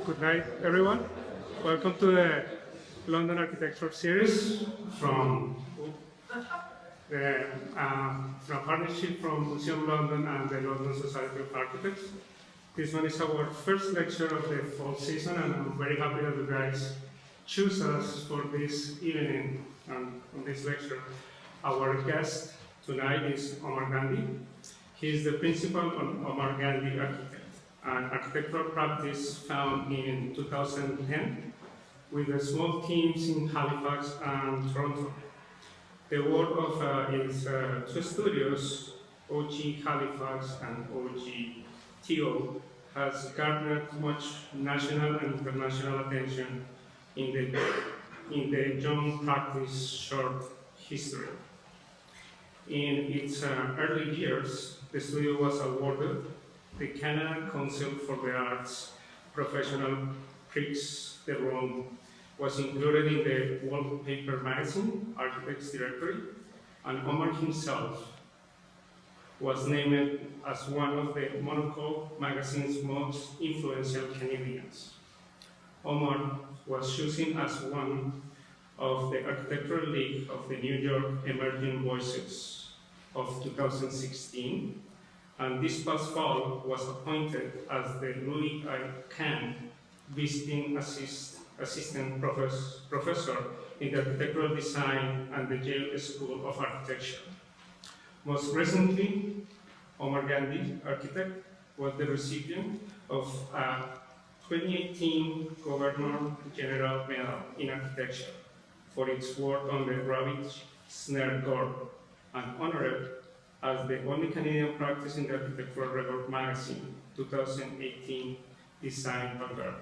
Good night, everyone. Welcome to the London Architecture Series from partnership from Museum London and the London Society of Architects. This one is our first lecture of the fall season, and I'm very happy that you guys choose us for this evening and on this lecture. Our guest tonight is Omar Gandhi. He is the principal of Omar Gandhi Architect, an architectural practice found in 2010 with the small teams in Halifax and Toronto. The work of his two studios, OG Halifax and OGTO, has garnered much national and international attention in the young practice short history. In its early years, the studio was awarded the Canadian Council for the Arts Professional Prix de Rome, was included in the Wallpaper magazine, Architects Directory, and Omar himself was named as one of the Monocle magazine's most influential Canadians. Omar was chosen as one of the Architectural League of the New York Emerging Voices of 2016, and this past fall was appointed as the Louis I. Kahn Visiting Assistant Professor in Architectural Design at the Yale School of Architecture. Most recently, Omar Gandhi Architect was the recipient of a 2018 Governor General Medal in Architecture for its work on the Rabbit Snare Gorge, and honored as the only Canadian practice in the Architectural Record magazine 2018 Design Vanguard.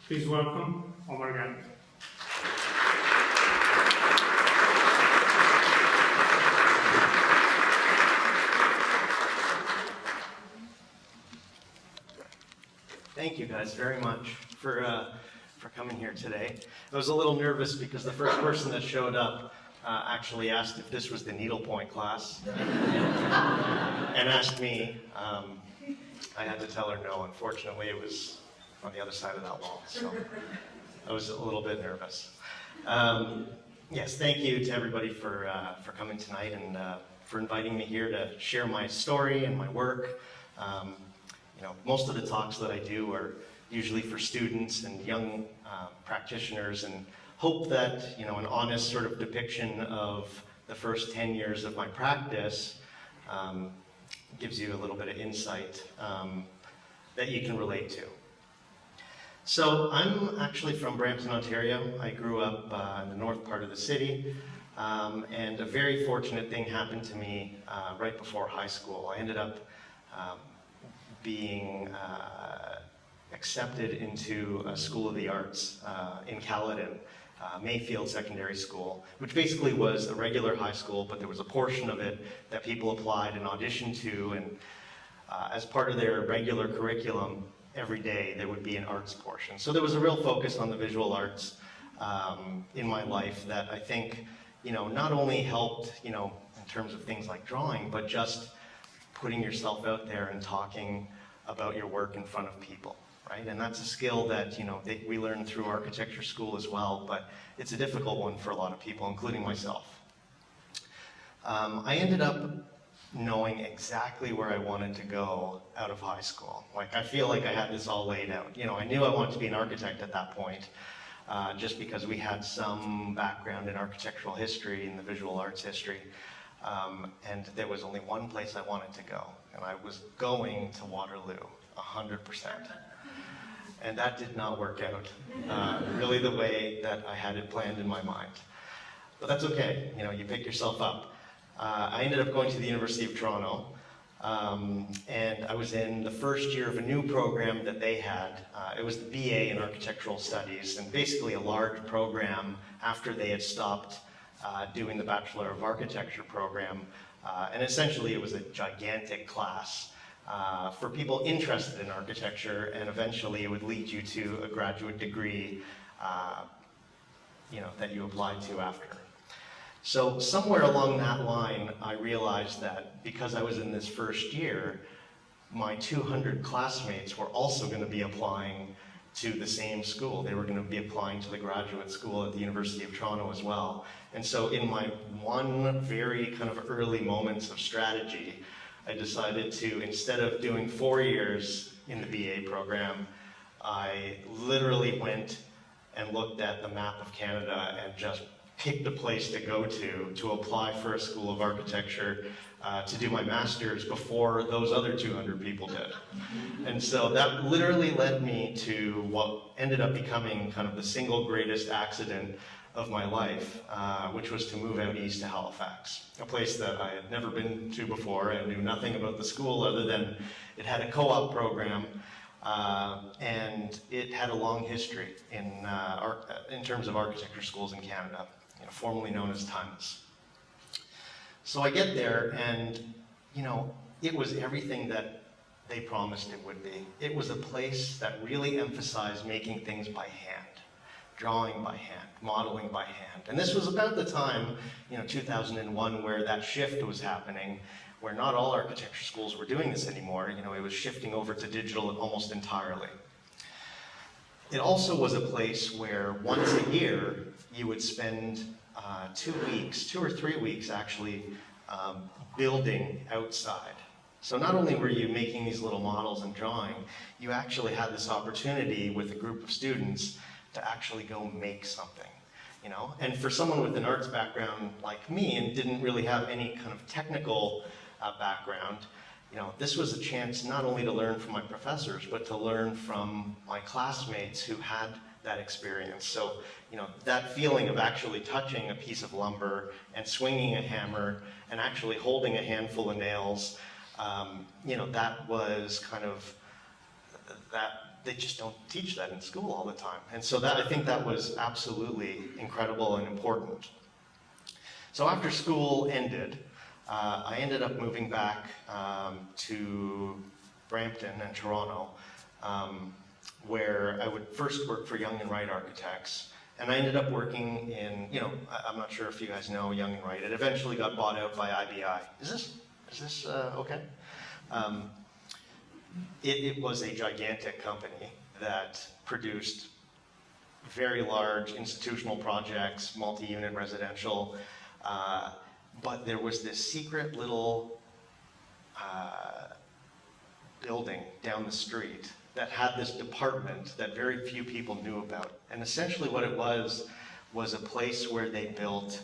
Please welcome Omar Gandhi. Thank you guys very much for coming here today. I was a little nervous because the first person that showed up actually asked if this was the needlepoint class and asked me. I had to tell her no. Unfortunately, it was on the other side of that wall, so I was a little bit nervous. Yes, thank you to everybody for coming tonight and for inviting me here to share my story and my work. Most of the talks that I do are usually for students and young practitioners, and hope that an honest sort of depiction of the first 10 years of my practice gives you a little bit of insight that you can relate to. So I'm actually from Brampton, Ontario. I grew up in the north part of the city, and a very fortunate thing happened to me right before high school. I ended up being accepted into a School of the Arts in Caledon, Mayfield Secondary School, which basically was a regular high school, but there was a portion of it that people applied and auditioned to, and as part of their regular curriculum, every day there would be an arts portion. So there was a real focus on the visual arts in my life that I think, not only helped, in terms of things like drawing, but just putting yourself out there and talking about your work in front of people, right? And that's a skill that, we learn through architecture school as well, but it's a difficult one for a lot of people, including myself. I ended up knowing exactly where I wanted to go out of high school. Like, I feel like I had this all laid out. I knew I wanted to be an architect at that point, just because we had some background in architectural history and the visual arts history. And there was only one place I wanted to go, and I was going to Waterloo, 100%. And that did not work out really the way that I had it planned in my mind. But that's okay, you pick yourself up. I ended up going to the University of Toronto, and I was in the first year of a new program that they had. It was the BA in Architectural Studies, and basically a large program after they had stopped doing the Bachelor of Architecture program. And essentially it was a gigantic class for people interested in architecture, and eventually it would lead you to a graduate degree that you applied to after. So somewhere along that line, I realized that because I was in this first year, my 200 classmates were also going to be applying to the same school. They were going to be applying to the graduate school at the University of Toronto as well. And so in my one very kind of early moments of strategy, I decided to, instead of doing 4 years in the BA program, I literally went and looked at the map of Canada and just picked a place to go to apply for a School of Architecture to do my master's before those other 200 people did. And so that literally led me to what ended up becoming kind of the single greatest accident of my life, which was to move out east to Halifax, a place that I had never been to before and knew nothing about the school other than it had a co-op program, and it had a long history in terms of architecture schools in Canada, formerly known as TUNS. So I get there and, it was everything that they promised it would be. It was a place that really emphasized making things by hand, drawing by hand, modeling by hand. And this was about the time, 2001, where that shift was happening, where not all architecture schools were doing this anymore. It was shifting over to digital almost entirely. It also was a place where once a year you would spend 2 weeks, 2 or 3 weeks actually, building outside. So not only were you making these little models and drawing, you actually had this opportunity with a group of students to actually go make something. And for someone with an arts background like me and didn't really have any kind of technical background, this was a chance not only to learn from my professors, but to learn from my classmates who had that experience. So, that feeling of actually touching a piece of lumber and swinging a hammer and actually holding a handful of nails, that was kind of, they just don't teach that in school all the time. And so I think that was absolutely incredible and important. So after school ended, I ended up moving back to Brampton and Toronto, where I would first work for Young and Wright Architects. And I ended up working in, I'm not sure if you guys know Young and Wright. It eventually got bought out by IBI. Is this okay? It was a gigantic company that produced very large institutional projects, multi-unit residential, but there was this secret little building down the street that had this department that very few people knew about. And essentially what it was a place where they built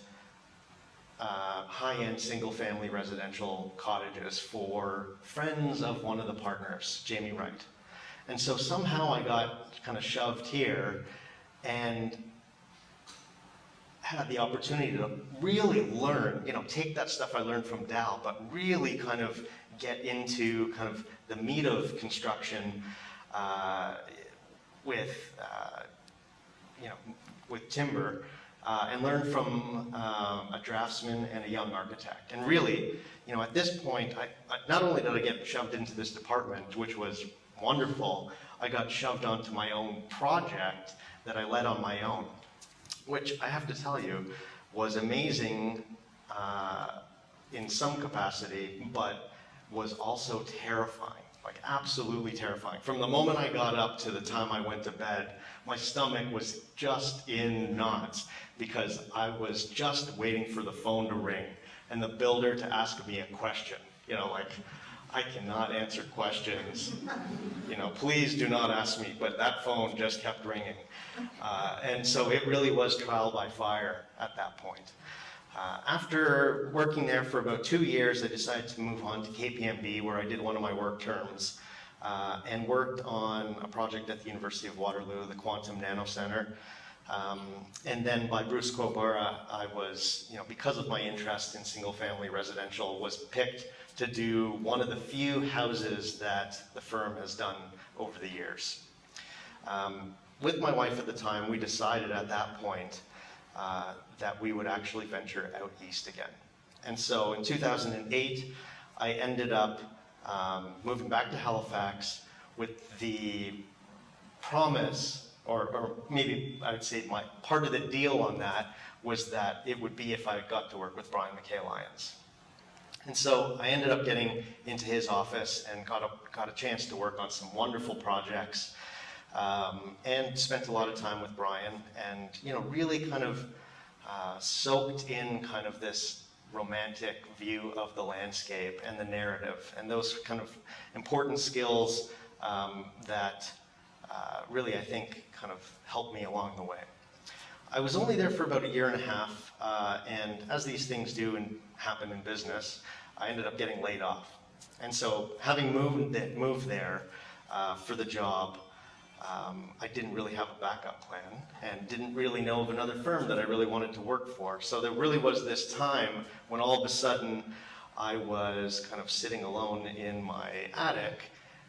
high-end single-family residential cottages for friends of one of the partners, Jamie Wright. And so somehow I got kind of shoved here and had the opportunity to really learn, take that stuff I learned from Dal, but really kind of get into kind of the meat of construction with timber, and learn from a draftsman and a young architect. And really, at this point, I not only did I get shoved into this department, which was wonderful, I got shoved onto my own project that I led on my own, which I have to tell you was amazing in some capacity, but was also terrifying. Like absolutely terrifying. From the moment I got up to the time I went to bed, my stomach was just in knots because I was just waiting for the phone to ring and the builder to ask me a question. I cannot answer questions. Please do not ask me, but that phone just kept ringing. And so it really was trial by fire at that point. After working there for about 2 years, I decided to move on to KPMB, where I did one of my work terms, and worked on a project at the University of Waterloo, the Quantum Nano Center. And then by Bruce Kobara, I was, because of my interest in single-family residential, was picked to do one of the few houses that the firm has done over the years. With my wife at the time, we decided at that point that we would actually venture out east again. And so in 2008, I ended up moving back to Halifax with the promise, or maybe I would say part of the deal on that was that it would be if I got to work with Brian McKay Lyons. And so I ended up getting into his office and got a chance to work on some wonderful projects, and spent a lot of time with Brian, and really kind of soaked in kind of this romantic view of the landscape and the narrative, and those kind of important skills that really, I think, kind of helped me along the way. I was only there for about a year and a half, and as these things do and happen in business, I ended up getting laid off. And so, having moved there for the job, I didn't really have a backup plan and didn't really know of another firm that I really wanted to work for. So there really was this time when all of a sudden I was kind of sitting alone in my attic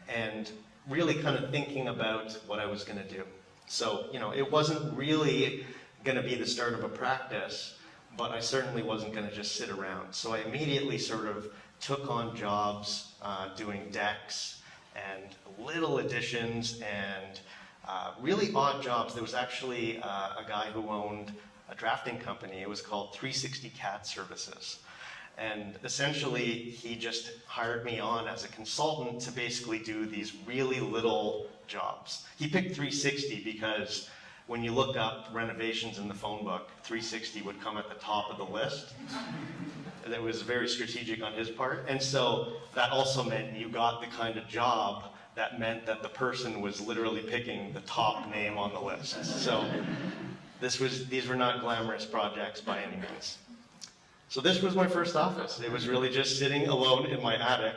and really kind of thinking about what I was going to do. So, it wasn't really going to be the start of a practice, but I certainly wasn't going to just sit around. So I immediately sort of took on jobs doing decks and little additions and really odd jobs. There was actually a guy who owned a drafting company. It was called 360 CAD Services. And essentially, he just hired me on as a consultant to basically do these really little jobs. He picked 360 because when you look up renovations in the phone book, 360 would come at the top of the list. That was very strategic on his part. And so that also meant you got the kind of job that meant that the person was literally picking the top name on the list. So these were not glamorous projects by any means. So this was my first office. It was really just sitting alone in my attic,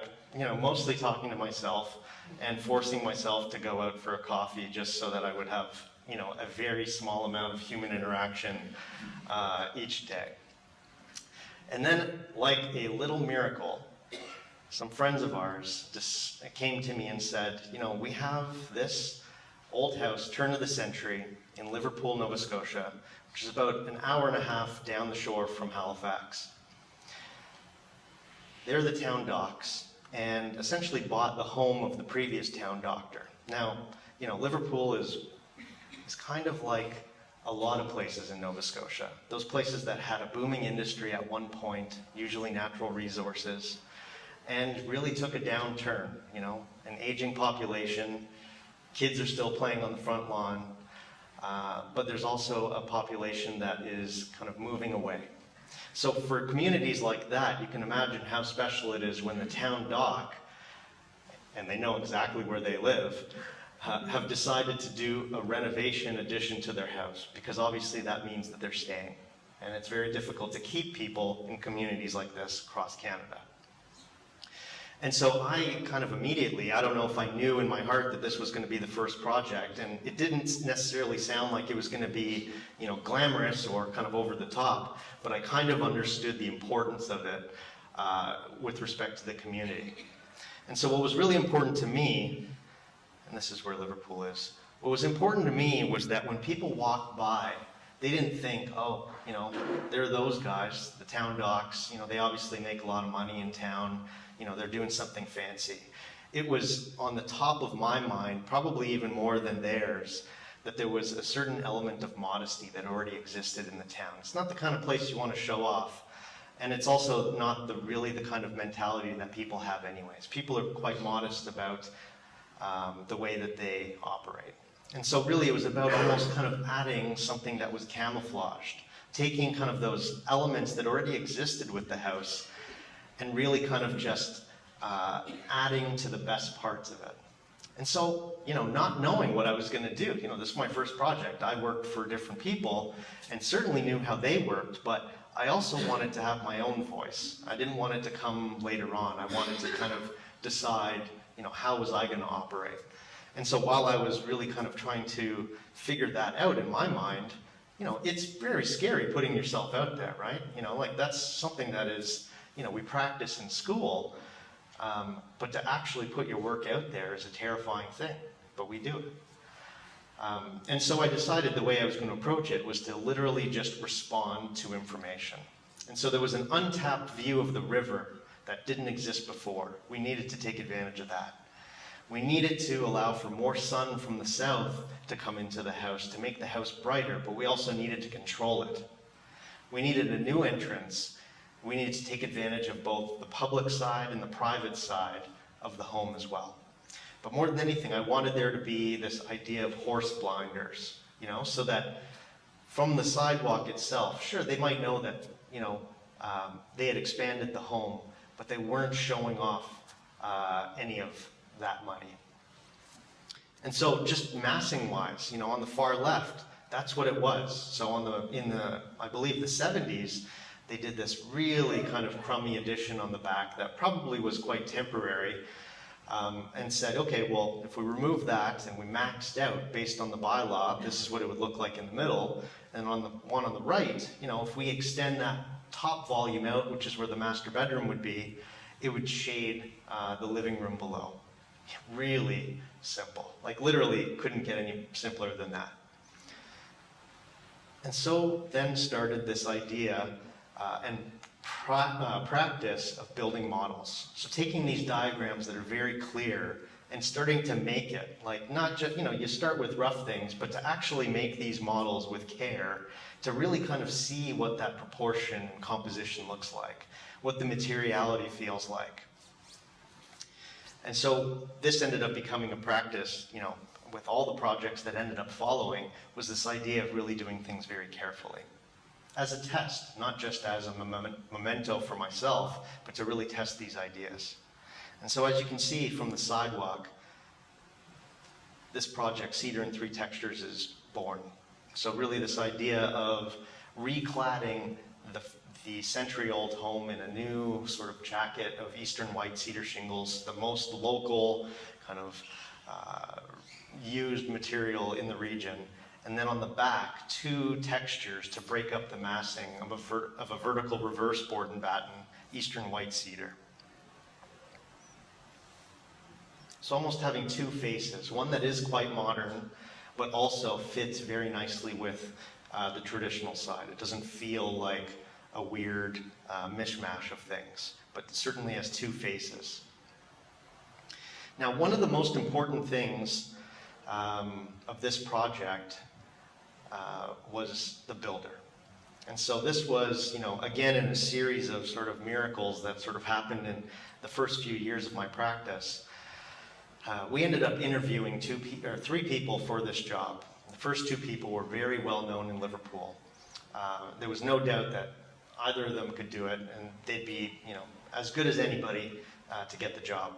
mostly talking to myself and forcing myself to go out for a coffee just so that I would have, a very small amount of human interaction each day. And then, like a little miracle, some friends of ours just came to me and said, we have this old house, turn of the century, in Liverpool, Nova Scotia, which is about an hour and a half down the shore from Halifax. They're the town docks, and essentially bought the home of the previous town doctor. Now, Liverpool is kind of like a lot of places in Nova Scotia. Those places that had a booming industry at one point, usually natural resources, and really took a downturn, an aging population, kids are still playing on the front lawn, but there's also a population that is kind of moving away. So for communities like that, you can imagine how special it is when the town dock, and they know exactly where they live, have decided to do a renovation addition to their house, because obviously that means that they're staying. And it's very difficult to keep people in communities like this across Canada. And so I kind of immediately, I don't know if I knew in my heart that this was going to be the first project, and it didn't necessarily sound like it was going to be, glamorous or kind of over the top, but I kind of understood the importance of it with respect to the community. And so what was really important to me, and this is where Liverpool is, what was important to me was that when people walked by, they didn't think, oh, they're those guys, the town docks, they obviously make a lot of money in town, they're doing something fancy. It was on the top of my mind, probably even more than theirs, that there was a certain element of modesty that already existed in the town. It's not the kind of place you want to show off, and it's also not really the kind of mentality that people have anyways. People are quite modest about the way that they operate. And so really it was about almost kind of adding something that was camouflaged, taking kind of those elements that already existed with the house and really kind of just adding to the best parts of it. And so, not knowing what I was going to do, this is my first project. I worked for different people and certainly knew how they worked, but I also wanted to have my own voice. I didn't want it to come later on. I wanted to kind of decide, how was I going to operate? And so while I was really kind of trying to figure that out in my mind, it's very scary putting yourself out there, right? That's something that is, we practice in school, but to actually put your work out there is a terrifying thing, but we do it. And so I decided the way I was going to approach it was to literally just respond to information. And so there was an untapped view of the river that didn't exist before. We needed to take advantage of that. We needed to allow for more sun from the south to come into the house, to make the house brighter, but we also needed to control it. We needed a new entrance, we needed to take advantage of both the public side and the private side of the home as well. But more than anything, I wanted there to be this idea of horse blinders, so that from the sidewalk itself, sure, they might know that, they had expanded the home, but they weren't showing off any of that money. And so just massing-wise, on the far left, that's what it was. So I believe the 70s, they did this really kind of crummy addition on the back that probably was quite temporary, and said, okay, well, if we remove that and we maxed out based on the bylaw, this is what it would look like in the middle. And on the one on the right, if we extend that top volume out, which is where the master bedroom would be, it would shade the living room below. Really simple. Like literally couldn't get any simpler than that. And so then started this idea and practice of building models. So taking these diagrams that are very clear and starting to make it, like not just, you start with rough things, but to actually make these models with care, to really kind of see what that proportion and composition looks like, what the materiality feels like. And so this ended up becoming a practice, with all the projects that ended up following, was this idea of really doing things very carefully. As a test, not just as a memento for myself, but to really test these ideas. And so as you can see from the sidewalk, this project, Cedar in 3 Textures, is born. So really this idea of recladding the century-old home in a new sort of jacket of eastern white cedar shingles, the most local kind of used material in the region. And then on the back, 2 textures to break up the massing of a vertical reverse board and batten, eastern white cedar. So almost having 2 faces, one that is quite modern, but also fits very nicely with the traditional side. It doesn't feel like a weird mishmash of things, but it certainly has 2 faces. Now, one of the most important things of this project was the builder. And so this was, again, in a series of sort of miracles that sort of happened in the first few years of my practice. We ended up interviewing 3 people for this job. The first 2 people were very well known in Liverpool. There was no doubt that either of them could do it, and they'd be, as good as anybody to get the job.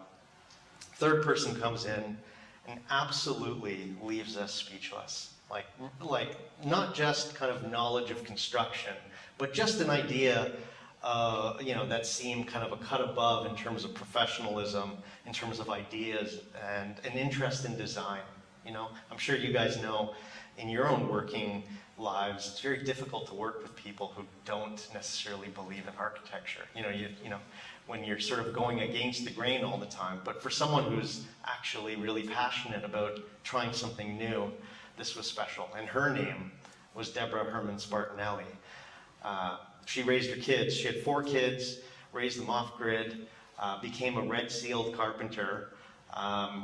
Third person comes in and absolutely leaves us speechless. Like not just kind of knowledge of construction, but just an idea, that seemed kind of a cut above in terms of professionalism, in terms of ideas, and an interest in design. I'm sure you guys know in your own working lives, it's very difficult to work with people who don't necessarily believe in architecture. When you're sort of going against the grain all the time. But for someone who's actually really passionate about trying something new, this was special. And her name was Deborah Herman Spartanelli. She raised her kids. She had 4 kids, raised them off-grid, became a red-sealed carpenter,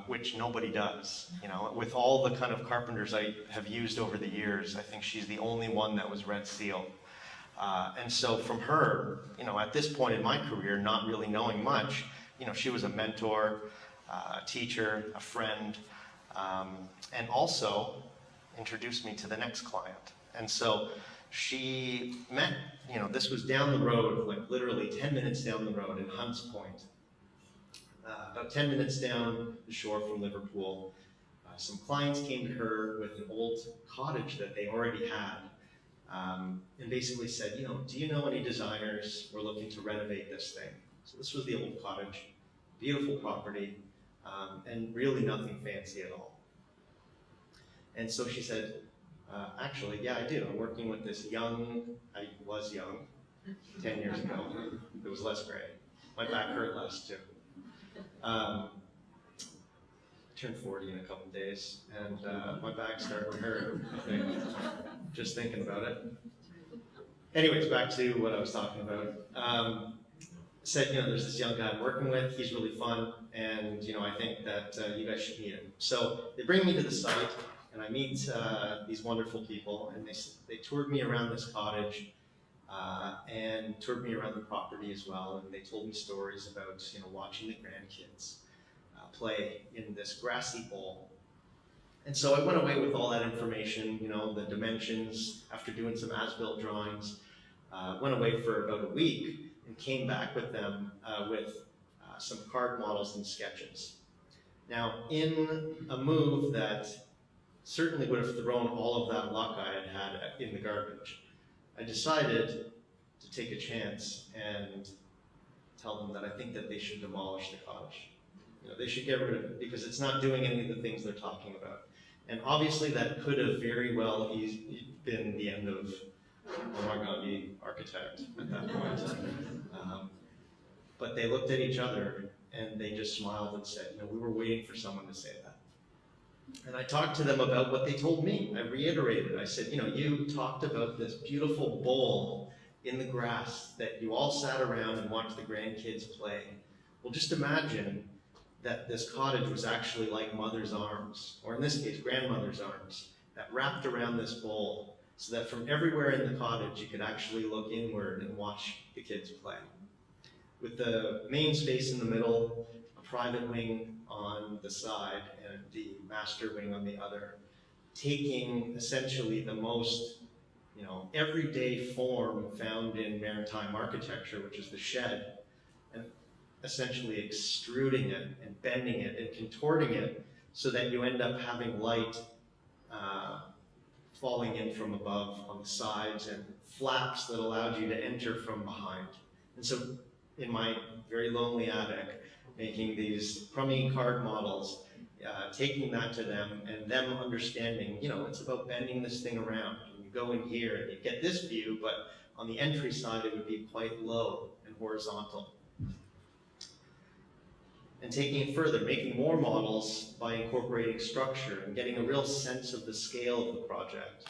which nobody does. With all the kind of carpenters I have used over the years, I think she's the only one that was red-sealed. And so from her, at this point in my career, not really knowing much, she was a mentor, a teacher, a friend, and also introduced me to the next client. And so she met, this was down the road, like literally 10 minutes down the road in Hunts Point. About 10 minutes down the shore from Liverpool. Some clients came to her with an old cottage that they already had. And basically said, do you know any designers? We're looking to renovate this thing. So this was the old cottage, beautiful property, and really nothing fancy at all. And so she said, actually, yeah, I do. I'm working with this I was young, 10 years ago. It was less gray. My back hurt less too. Turned 40 in a couple days, and my back started to hurt, I think, just thinking about it. Anyways, back to what I was talking about. Said, there's this young guy I'm working with, he's really fun, and, I think that you guys should meet him. So they bring me to the site, and I meet these wonderful people, and they toured me around this cottage, and toured me around the property as well. And they told me stories about watching the grandkids play in this grassy bowl. And so I went away with all that information, the dimensions, after doing some as-built drawings. Went away for about a week and came back with them with some card models and sketches. Now, in a move that certainly would have thrown all of that luck I had in the garbage, I decided to take a chance and tell them that I think that they should demolish the cottage. They should get rid of it because it's not doing any of the things they're talking about. And obviously that could have very well been the end of Omar Gandhi Architect at that point. But they looked at each other and they just smiled and said, we were waiting for someone to say that. And I talked to them about what they told me. I reiterated, I said, you talked about this beautiful bowl in the grass that you all sat around and watched the grandkids play. Well, just imagine that this cottage was actually like mother's arms, or in this case, grandmother's arms, that wrapped around this bowl so that from everywhere in the cottage, you could actually look inward and watch the kids play. With the main space in the middle, a private wing on the side, and the master wing on the other, taking essentially the most everyday form found in maritime architecture, which is the shed, and essentially extruding it and bending it and contorting it so that you end up having light falling in from above on the sides and flaps that allowed you to enter from behind. And so in my very lonely attic, making these crummy card models, taking that to them and them understanding, it's about bending this thing around. And you go in here and you get this view, but on the entry side it would be quite low and horizontal. And taking it further, making more models by incorporating structure and getting a real sense of the scale of the project.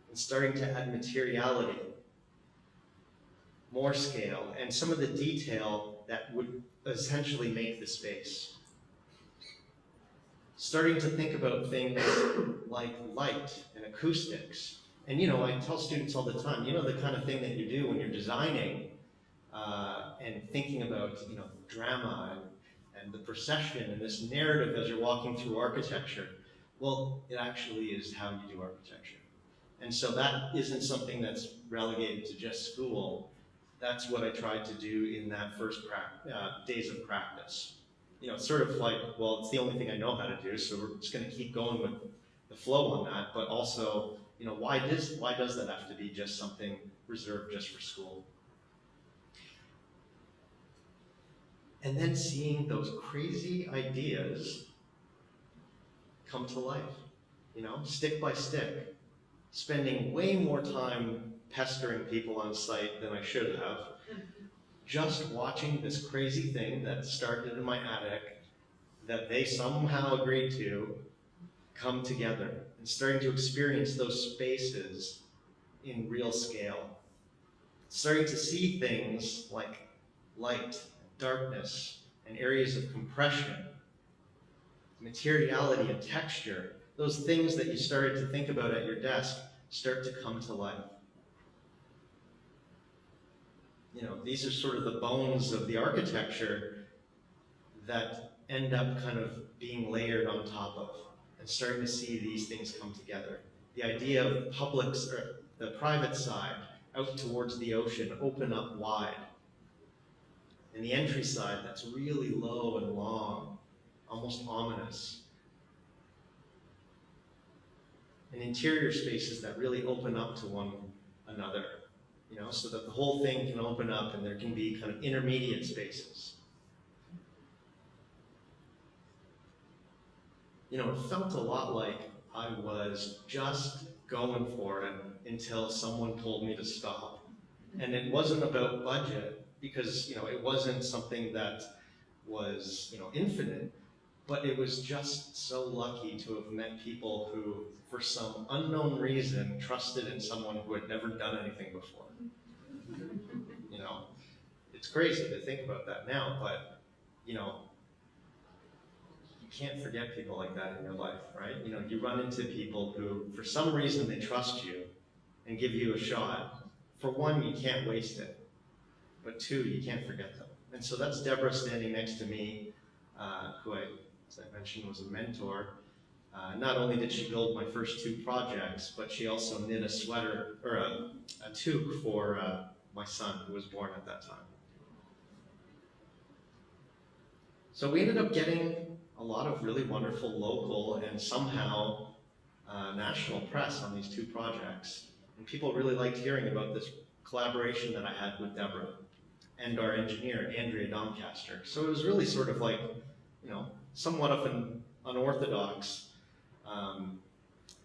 And starting to add materiality, more scale, and some of the detail that would essentially make the space. Starting to think about things like light and acoustics. And I tell students all the time, the kind of thing that you do when you're designing and thinking about, drama and the procession and this narrative as you're walking through architecture. Well, it actually is how you do architecture. And so that isn't something that's relegated to just school. That's what I tried to do in that first days of practice. It's sort of like, well, it's the only thing I know how to do, so we're just going to keep going with the flow on that. But also, why does that have to be just something reserved just for school? And then seeing those crazy ideas come to life, stick by stick, spending way more time pestering people on site than I should have, just watching this crazy thing that started in my attic that they somehow agreed to come together and starting to experience those spaces in real scale. Starting to see things like light, darkness, and areas of compression, materiality and texture, those things that you started to think about at your desk start to come to life. These are sort of the bones of the architecture that end up kind of being layered on top of and starting to see these things come together. The idea of the private side out towards the ocean, open up wide. And the entry side that's really low and long, almost ominous. And interior spaces that really open up to one another, so that the whole thing can open up and there can be kind of intermediate spaces. It felt a lot like I was just going for it until someone told me to stop. And it wasn't about budget, because it wasn't something that was infinite, but it was just so lucky to have met people who, for some unknown reason, trusted in someone who had never done anything before. It's crazy to think about that now, but you can't forget people like that in your life, right? You run into people who, for some reason, they trust you and give you a shot for one, you can't waste it, but two, you can't forget them. And so that's Deborah standing next to me, who as I mentioned, was a mentor. Not only did she build my first 2 projects, but she also knit a sweater, or a toque for my son, who was born at that time. So we ended up getting a lot of really wonderful local and somehow national press on these 2 projects. And people really liked hearing about this collaboration that I had with Deborah and our engineer, Andrea Doncaster. So it was really sort of like, somewhat of an unorthodox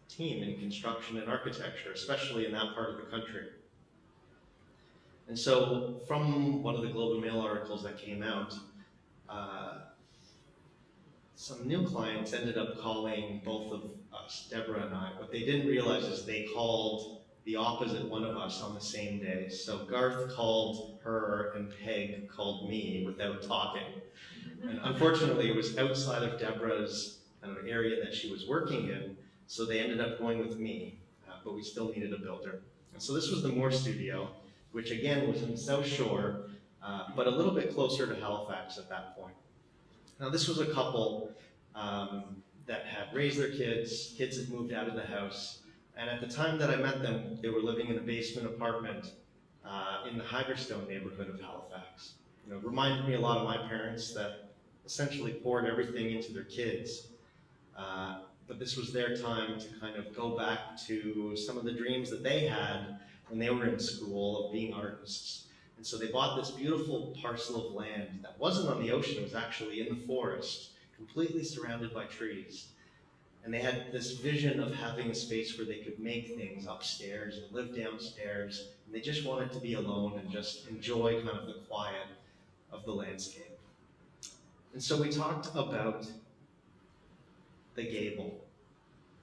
team in construction and architecture, especially in that part of the country. And so from one of the Globe and Mail articles that came out, some new clients ended up calling both of us, Deborah and I. What they didn't realize is they called the opposite one of us on the same day. So Garth called her and Peg called me without talking. And unfortunately, it was outside of Deborah's kind of area that she was working in, so they ended up going with me, but we still needed a builder. And so this was the Moore Studio, which again was in South Shore, but a little bit closer to Halifax at that point. Now this was a couple that had raised their kids had moved out of the house, and at the time that I met them, they were living in a basement apartment in the Hagerstown neighborhood of Halifax. It reminded me a lot of my parents that essentially poured everything into their kids. But this was their time to kind of go back to some of the dreams that they had when they were in school of being artists. And so they bought this beautiful parcel of land that wasn't on the ocean, it was actually in the forest, completely surrounded by trees. And they had this vision of having a space where they could make things upstairs and live downstairs. And they just wanted to be alone and just enjoy kind of the quiet of the landscape. And so we talked about the gable.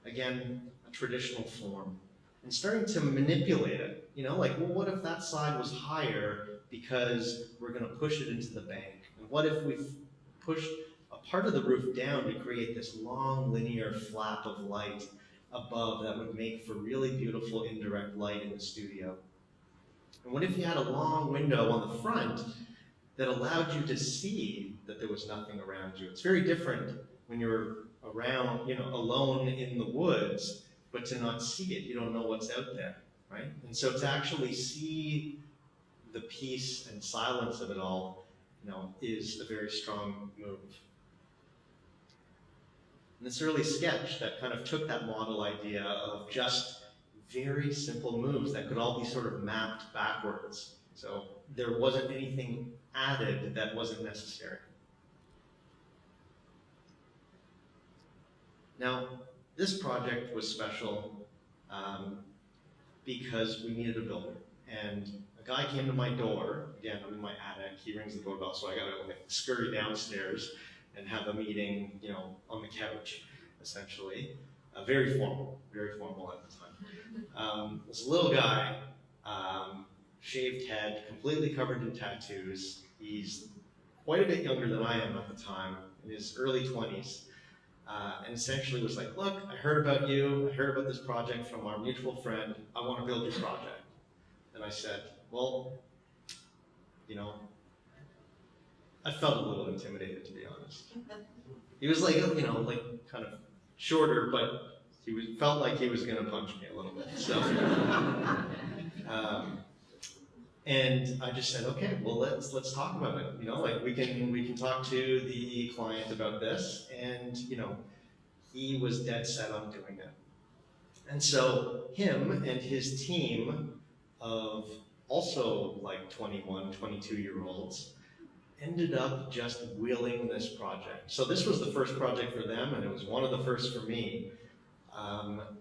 Again, a traditional form. And starting to manipulate it. Well, what if that side was higher because we're going to push it into the bank? And what if we pushed a part of the roof down to create this long linear flap of light above that would make for really beautiful indirect light in the studio? And what if you had a long window on the front that allowed you to see that there was nothing around you? It's very different when you're around, alone in the woods, but to not see it, you don't know what's out there, right? And so to actually see the peace and silence of it all, is a very strong move. And this early sketch that kind of took that model idea of just very simple moves that could all be sort of mapped backwards. So there wasn't anything added that wasn't necessary. Now, this project was special because we needed a builder. And a guy came to my door. Again, I'm in my attic. He rings the doorbell, so I gotta scurry downstairs and have a meeting, on the couch, essentially. Very formal at the time. This little guy, shaved head, completely covered in tattoos. He's quite a bit younger than I am at the time, in his early 20s. And essentially was like, look, I heard about you, I heard about this project from our mutual friend, I want to build your project. And I said, well, I felt a little intimidated, to be honest. He was like, kind of shorter, but felt like he was going to punch me a little bit. So, and I just said, okay, well, let's talk about it. We can talk to the client about this, and he was dead set on doing it. And so him and his team of also 21, 22-year-olds ended up just wheeling this project. So this was the first project for them, and it was one of the first for me.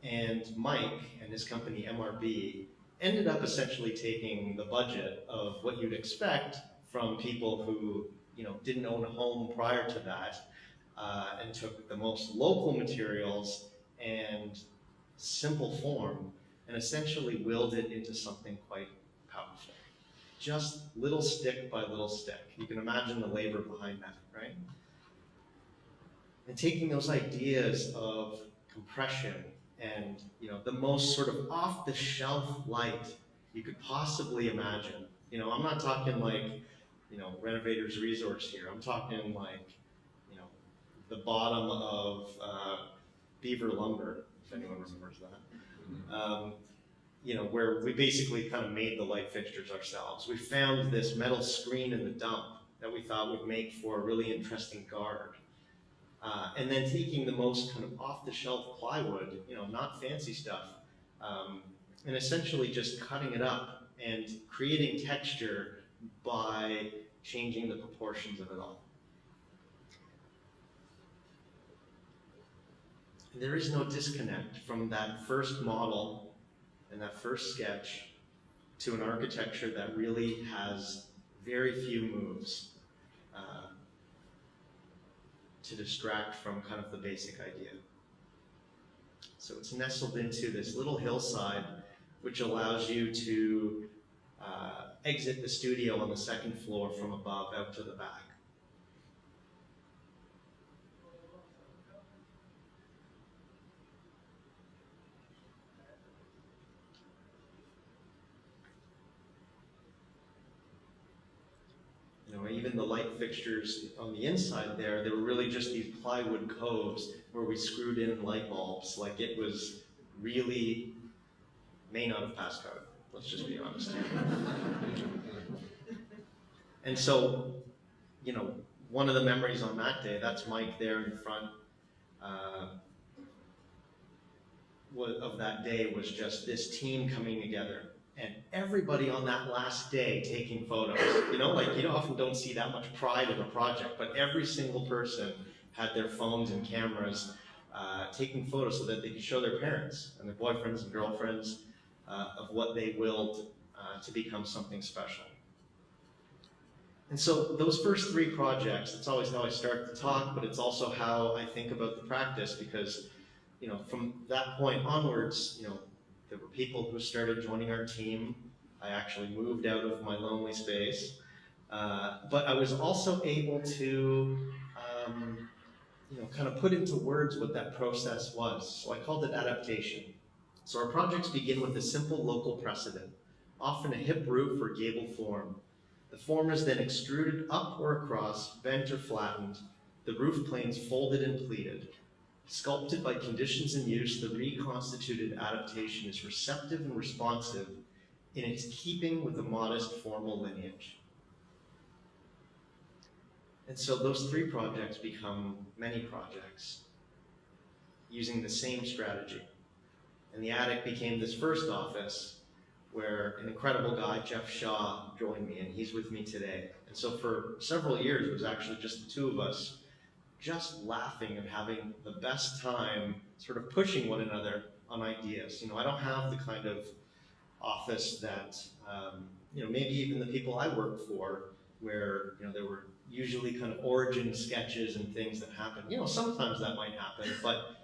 And Mike and his company MRB ended up essentially taking the budget of what you'd expect from people who didn't own a home prior to that, and took the most local materials and simple form and essentially willed it into something quite powerful. Just little stick by little stick. You can imagine the labor behind that, right? And taking those ideas of compression and the most sort of off-the-shelf light you could possibly imagine. You know, I'm not talking like, you know, Renovators Resource here. I'm talking like, you know, the bottom of Beaver Lumber, if anyone remembers that. You know, where we basically kind of made the light fixtures ourselves. We found this metal screen in the dump that we thought would make for a really interesting guard. And then taking the most kind of off-the-shelf plywood, you know, not fancy stuff, and essentially just cutting it up and creating texture by changing the proportions of it all. And there is no disconnect from that first model and that first sketch to an architecture that really has very few moves to distract from kind of the basic idea. So it's nestled into this little hillside, which allows you to exit the studio on the second floor from above out to the back. You know, even the light fixtures on the inside there, they were really just these plywood coves where we screwed in light bulbs. Like, it was really, may not have passed code, let's just be honest. And so, you know, one of the memories on that day, that's Mike there in front, of that day was just this team coming together. And everybody on that last day taking photos. You know, like, you often don't see that much pride in a project, but every single person had their phones and cameras taking photos so that they could show their parents and their boyfriends and girlfriends of what they willed to become something special. And so those first three projects, it's always how I start the talk, but it's also how I think about the practice, because, you know, from that point onwards, you know, there were people who started joining our team. I actually moved out of my lonely space. But I was also able to, you know, kind of put into words what that process was. So I called it adaptation. So our projects begin with a simple local precedent, often a hip roof or gable form. The form is then extruded up or across, bent or flattened, the roof planes folded and pleated. Sculpted by conditions in use, the reconstituted adaptation is receptive and responsive in its keeping with a modest formal lineage. And so those three projects become many projects using the same strategy. And the attic became this first office where an incredible guy, Jeff Shaw, joined me, and he's with me today. And so for several years, it was actually just the two of us, just laughing and having the best time, sort of pushing one another on ideas. You know, I don't have the kind of office that, you know, maybe even the people I worked for, where, you know, there were usually kind of origin sketches and things that happen. You know, sometimes that might happen, but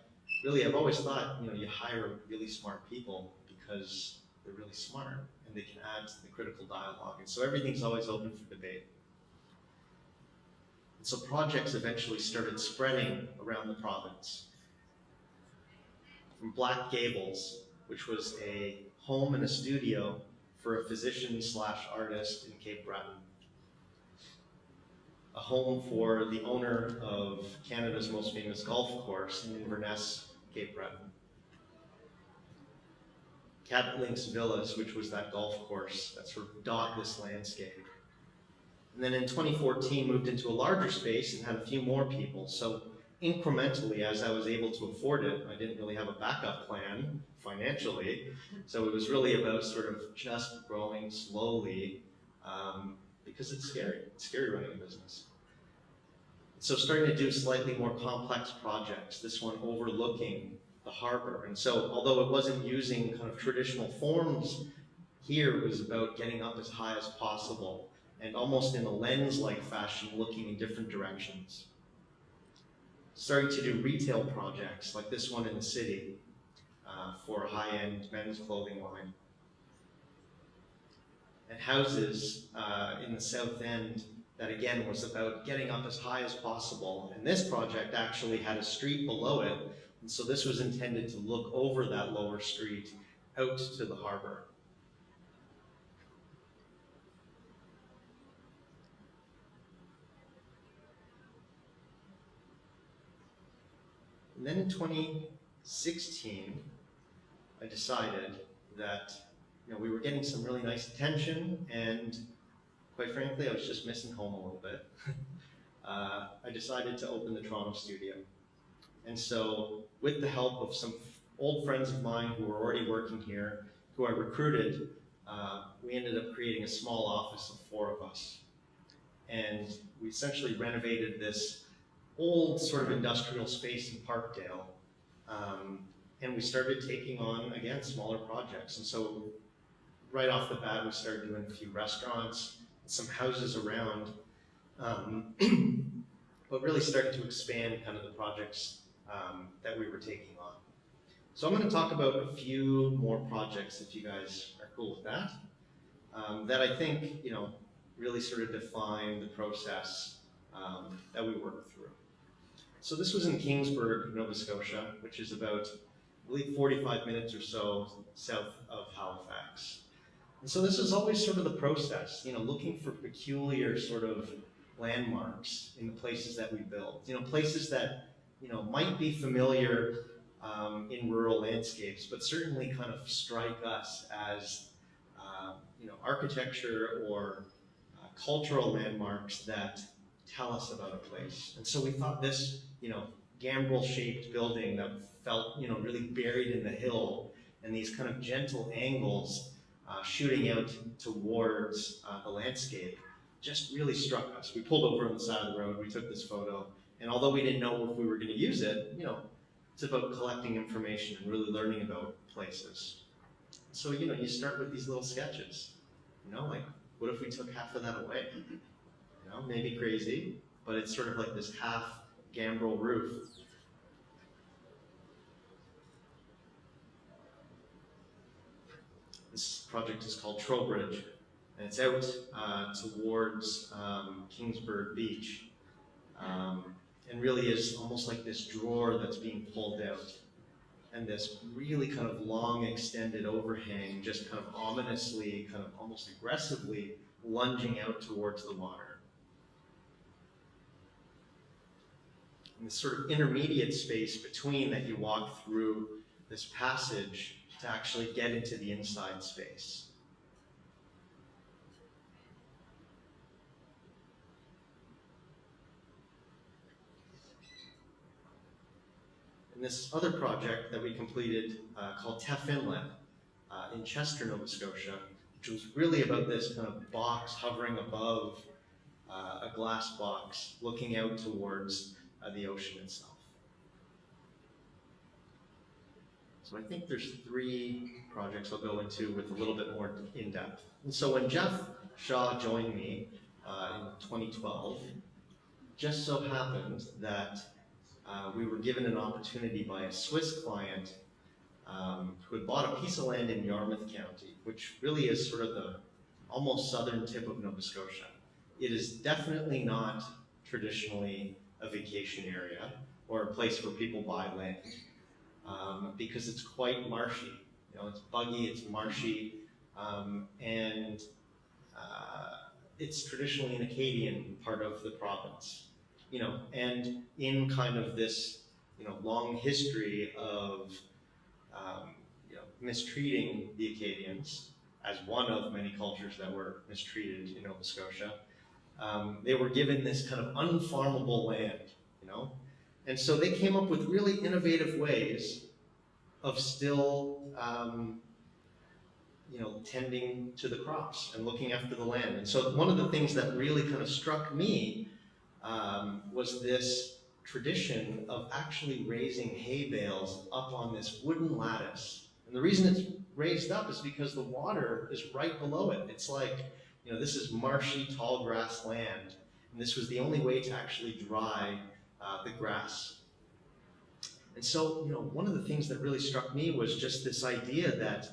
really I've always thought, you know, you hire really smart people because they're really smart and they can add to the critical dialogue. And so everything's always open for debate. So projects eventually started spreading around the province. From Black Gables, which was a home and a studio for a physician/artist in Cape Breton. A home for the owner of Canada's most famous golf course in Inverness, Cape Breton. Cabot Links Villas, which was that golf course that sort of dot this landscape. And then in 2014, moved into a larger space and had a few more people. So incrementally, as I was able to afford it, I didn't really have a backup plan financially. So it was really about sort of just growing slowly because it's scary. It's scary running a business. So starting to do slightly more complex projects, this one overlooking the harbor. And so although it wasn't using kind of traditional forms, here it was about getting up as high as possible and almost in a lens-like fashion, looking in different directions. Starting to do retail projects, like this one in the city, for a high-end men's clothing line. And houses in the South End that, again, was about getting up as high as possible. And this project actually had a street below it, and so this was intended to look over that lower street out to the harbor. And then in 2016, I decided that we were getting some really nice attention, and quite frankly, I was just missing home a little bit. I decided to open the Toronto studio. And so, with the help of some old friends of mine who were already working here, who I recruited, we ended up creating a small office of 4 of us. And we essentially renovated this old sort of industrial space in Parkdale. And we started taking on, again, smaller projects. And so right off the bat, we started doing a few restaurants, some houses around, but really started to expand kind of the projects that we were taking on. So I'm going to talk about a few more projects, if you guys are cool with that, that I think, really sort of define the process that we work through. So this was in Kingsburg, Nova Scotia, which is about, I believe, 45 minutes or so south of Halifax. And so this is always sort of the process, looking for peculiar sort of landmarks in the places that we build. Places that, might be familiar in rural landscapes, but certainly kind of strike us as, architecture or cultural landmarks that tell us about a place. And so we thought this, gambrel-shaped building that felt, really buried in the hill, and these kind of gentle angles shooting out towards the landscape just really struck us. We pulled over on the side of the road, we took this photo, and although we didn't know if we were going to use it, it's about collecting information and really learning about places. So, you start with these little sketches, like, what if we took half of that away? Maybe crazy, but it's sort of like this half gambrel roof. This project is called Trowbridge, and it's out towards Kingsburg Beach, and really is almost like this drawer that's being pulled out, and this really kind of long extended overhang just kind of ominously, kind of almost aggressively lunging out towards the water. And this sort of intermediate space between that you walk through this passage to actually get into the inside space. And this other project that we completed called Tiffin Lab in Chester, Nova Scotia, which was really about this kind of box hovering above a glass box looking out towards the ocean itself. So I think there's 3 projects I'll go into with a little bit more in depth. And so when Jeff Shaw joined me in 2012, just so happened that we were given an opportunity by a Swiss client who had bought a piece of land in Yarmouth County, which really is sort of the almost southern tip of Nova Scotia. It is definitely not traditionally a vacation area or a place where people buy land because it's quite marshy. It's buggy, it's marshy, and it's traditionally an Acadian part of the province. And in kind of this, long history of, mistreating the Acadians as one of many cultures that were mistreated in Nova Scotia, they were given this kind of unfarmable land, and so they came up with really innovative ways of still, tending to the crops and looking after the land. And so one of the things that really kind of struck me was this tradition of actually raising hay bales up on this wooden lattice. And the reason it's raised up is because the water is right below it. It's like, this is marshy, tall grass land, and this was the only way to actually dry the grass. And so, one of the things that really struck me was just this idea that,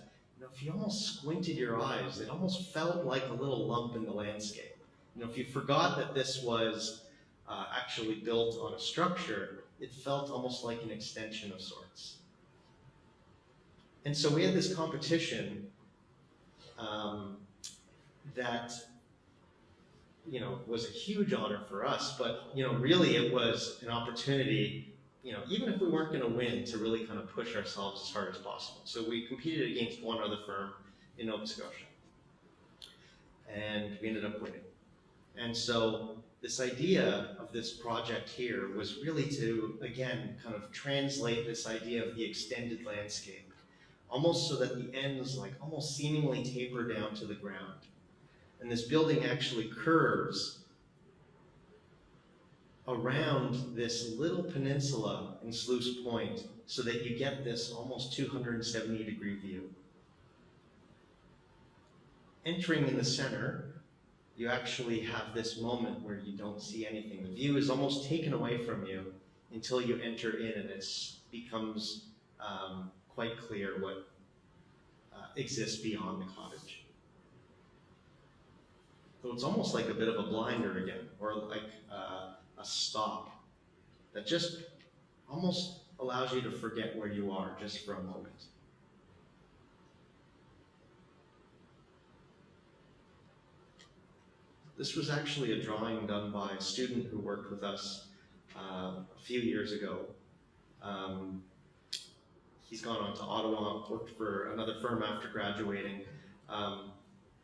if you almost squinted your eyes, it almost felt like a little lump in the landscape. If you forgot that this was actually built on a structure, it felt almost like an extension of sorts. And so we had this competition that, was a huge honor for us, but, really it was an opportunity even if we weren't going to win, to really kind of push ourselves as hard as possible. So we competed against one other firm in Nova Scotia, and we ended up winning. And so this idea of this project here was really to, again, kind of translate this idea of the extended landscape, almost so that the ends like almost seemingly taper down to the ground. And this building actually curves around this little peninsula in Sluice Point so that you get this almost 270-degree view. Entering in the center, you actually have this moment where you don't see anything. The view is almost taken away from you until you enter in, and it becomes quite clear what exists beyond the cottage. So it's almost like a bit of a blinder again, or like a stop that just almost allows you to forget where you are just for a moment. This was actually a drawing done by a student who worked with us a few years ago. He's gone on to Ottawa, worked for another firm after graduating.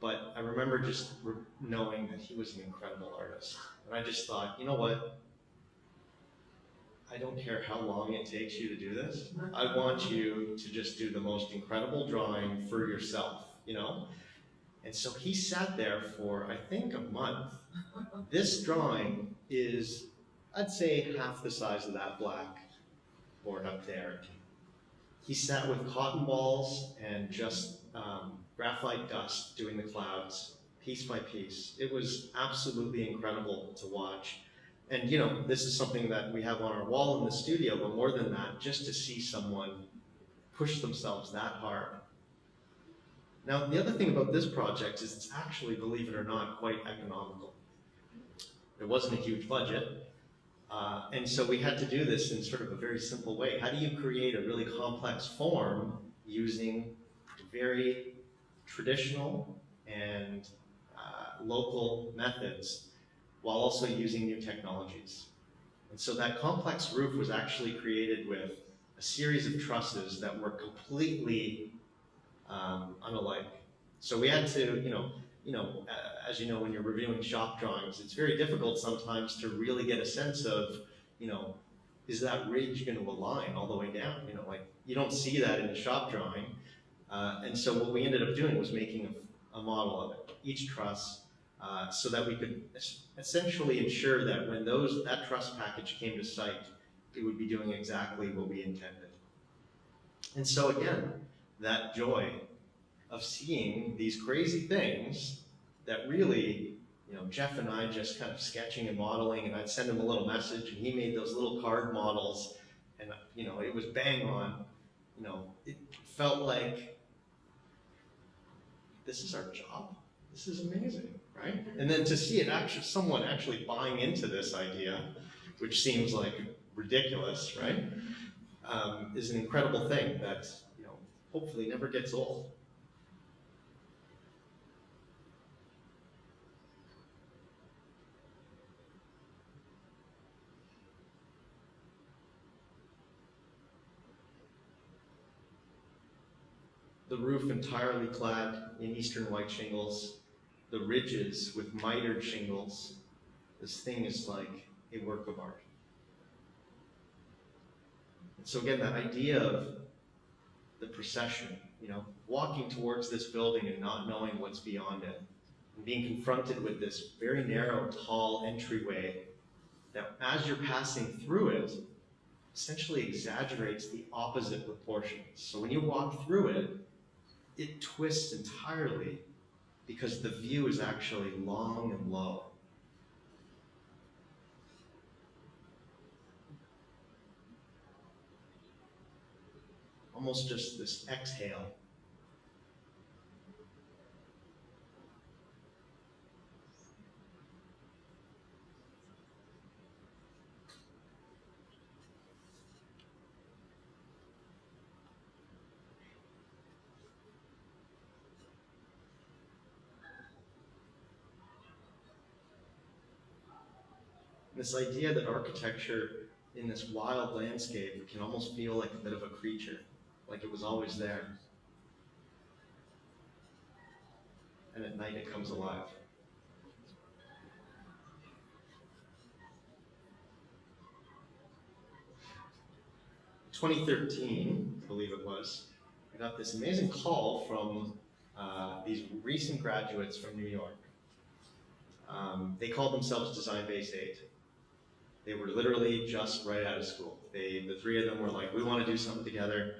But I remember just knowing that he was an incredible artist. And I just thought, you know what? I don't care how long it takes you to do this. I want you to just do the most incredible drawing for yourself, And so he sat there for, I think, a month. This drawing is, I'd say, half the size of that black board up there. He sat with cotton balls and just graphite dust doing the clouds, piece by piece. It was absolutely incredible to watch. And this is something that we have on our wall in the studio, but more than that, just to see someone push themselves that hard. Now, the other thing about this project is it's actually, believe it or not, quite economical. There wasn't a huge budget, and so we had to do this in sort of a very simple way. How do you create a really complex form using very traditional and local methods while also using new technologies? And so that complex roof was actually created with a series of trusses that were completely unalike. So we had to, as you know, when you're reviewing shop drawings, it's very difficult sometimes to really get a sense of, is that ridge going to align all the way down? You don't see that in the shop drawing. And so what we ended up doing was making a model of it, each truss, so that we could essentially ensure that when that truss package came to site, it would be doing exactly what we intended. And so again, that joy of seeing these crazy things that really, Jeff and I just kind of sketching and modeling, and I'd send him a little message, and he made those little card models, and it was bang on. It felt like this is our job. This is amazing, right? And then to see someone actually buying into this idea, which seems like ridiculous, right? Is an incredible thing that hopefully never gets old. The roof entirely clad in eastern white shingles, the ridges with mitered shingles. This thing is like a work of art. And so again, that idea of the procession, walking towards this building and not knowing what's beyond it, and being confronted with this very narrow, tall entryway that as you're passing through it, essentially exaggerates the opposite proportions. So when you walk through it, it twists entirely because the view is actually long and low. Almost just this exhale. This idea that architecture in this wild landscape, it can almost feel like a bit of a creature, like it was always there. And at night it comes alive. In 2013, I believe it was, I got this amazing call from these recent graduates from New York. They called themselves Design Base 8. They were literally just right out of school. The three of them were like, we want to do something together.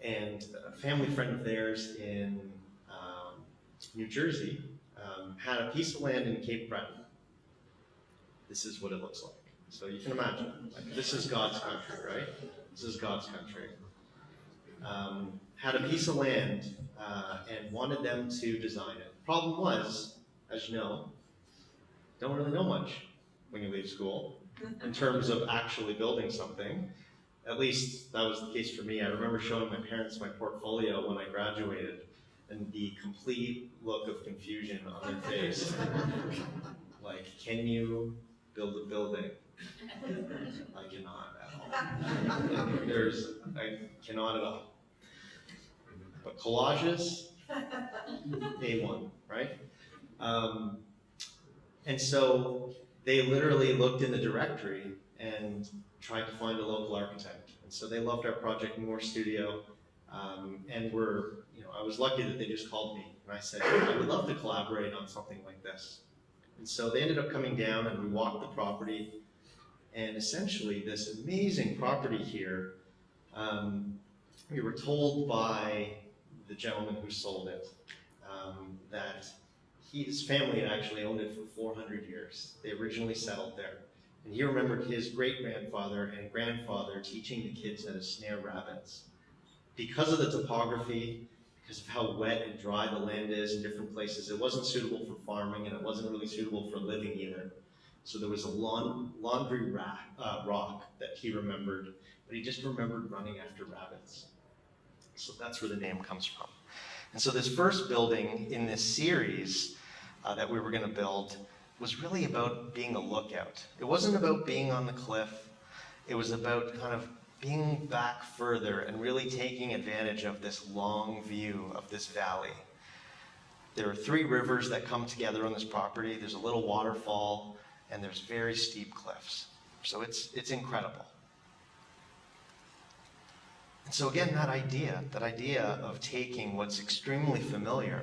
And a family friend of theirs in New Jersey had a piece of land in Cape Breton. This is what it looks like. So you can imagine, like, this is God's country, right? This is God's country. Had a piece of land and wanted them to design it. Problem was, as you know, don't really know much when you leave school in terms of actually building something. At least that was the case for me. I remember showing my parents my portfolio when I graduated, and the complete look of confusion on their face. Like, can you build a building? I cannot at all. I cannot at all. But collages, A1, right? And so they literally looked in the directory and tried to find a local architect. And so they loved our project Moore Studio, and I was lucky that they just called me. And I said, I would love to collaborate on something like this. And so they ended up coming down and we walked the property. And essentially this amazing property here, we were told by the gentleman who sold it that his family had actually owned it for 400 years. They originally settled there. And he remembered his great-grandfather and grandfather teaching the kids how to snare rabbits. Because of the topography, because of how wet and dry the land is in different places, it wasn't suitable for farming and it wasn't really suitable for living either. So there was a laundry rock that he remembered, but he just remembered running after rabbits. So that's where the name comes from. And so this first building in this series that we were going to build was really about being a lookout. It wasn't about being on the cliff. It was about kind of being back further and really taking advantage of this long view of this valley. There are 3 rivers that come together on this property. There's a little waterfall, and there's very steep cliffs. So it's incredible. And so again, that idea of taking what's extremely familiar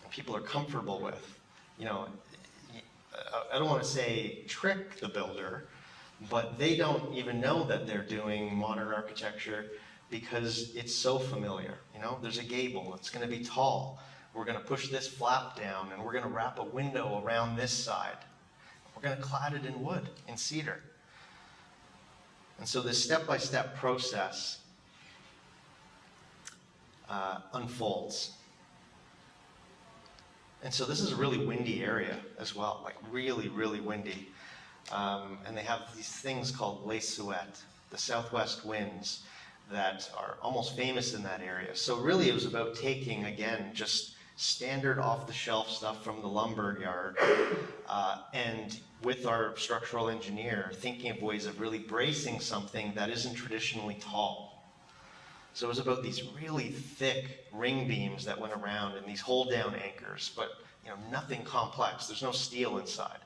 and people are comfortable with, I don't want to say trick the builder, but they don't even know that they're doing modern architecture because it's so familiar. There's a gable, it's going to be tall. We're going to push this flap down and we're going to wrap a window around this side. We're going to clad it in wood, in cedar. And so this step-by-step process unfolds. And so this is a really windy area as well, like really, really windy. And they have these things called LSA, the southwest winds, that are almost famous in that area. So really it was about taking, again, just standard off-the-shelf stuff from the lumber yard, and with our structural engineer, thinking of ways of really bracing something that isn't traditionally tall. So it was about these really thick ring beams that went around and these hold-down anchors, but nothing complex. There's no steel inside.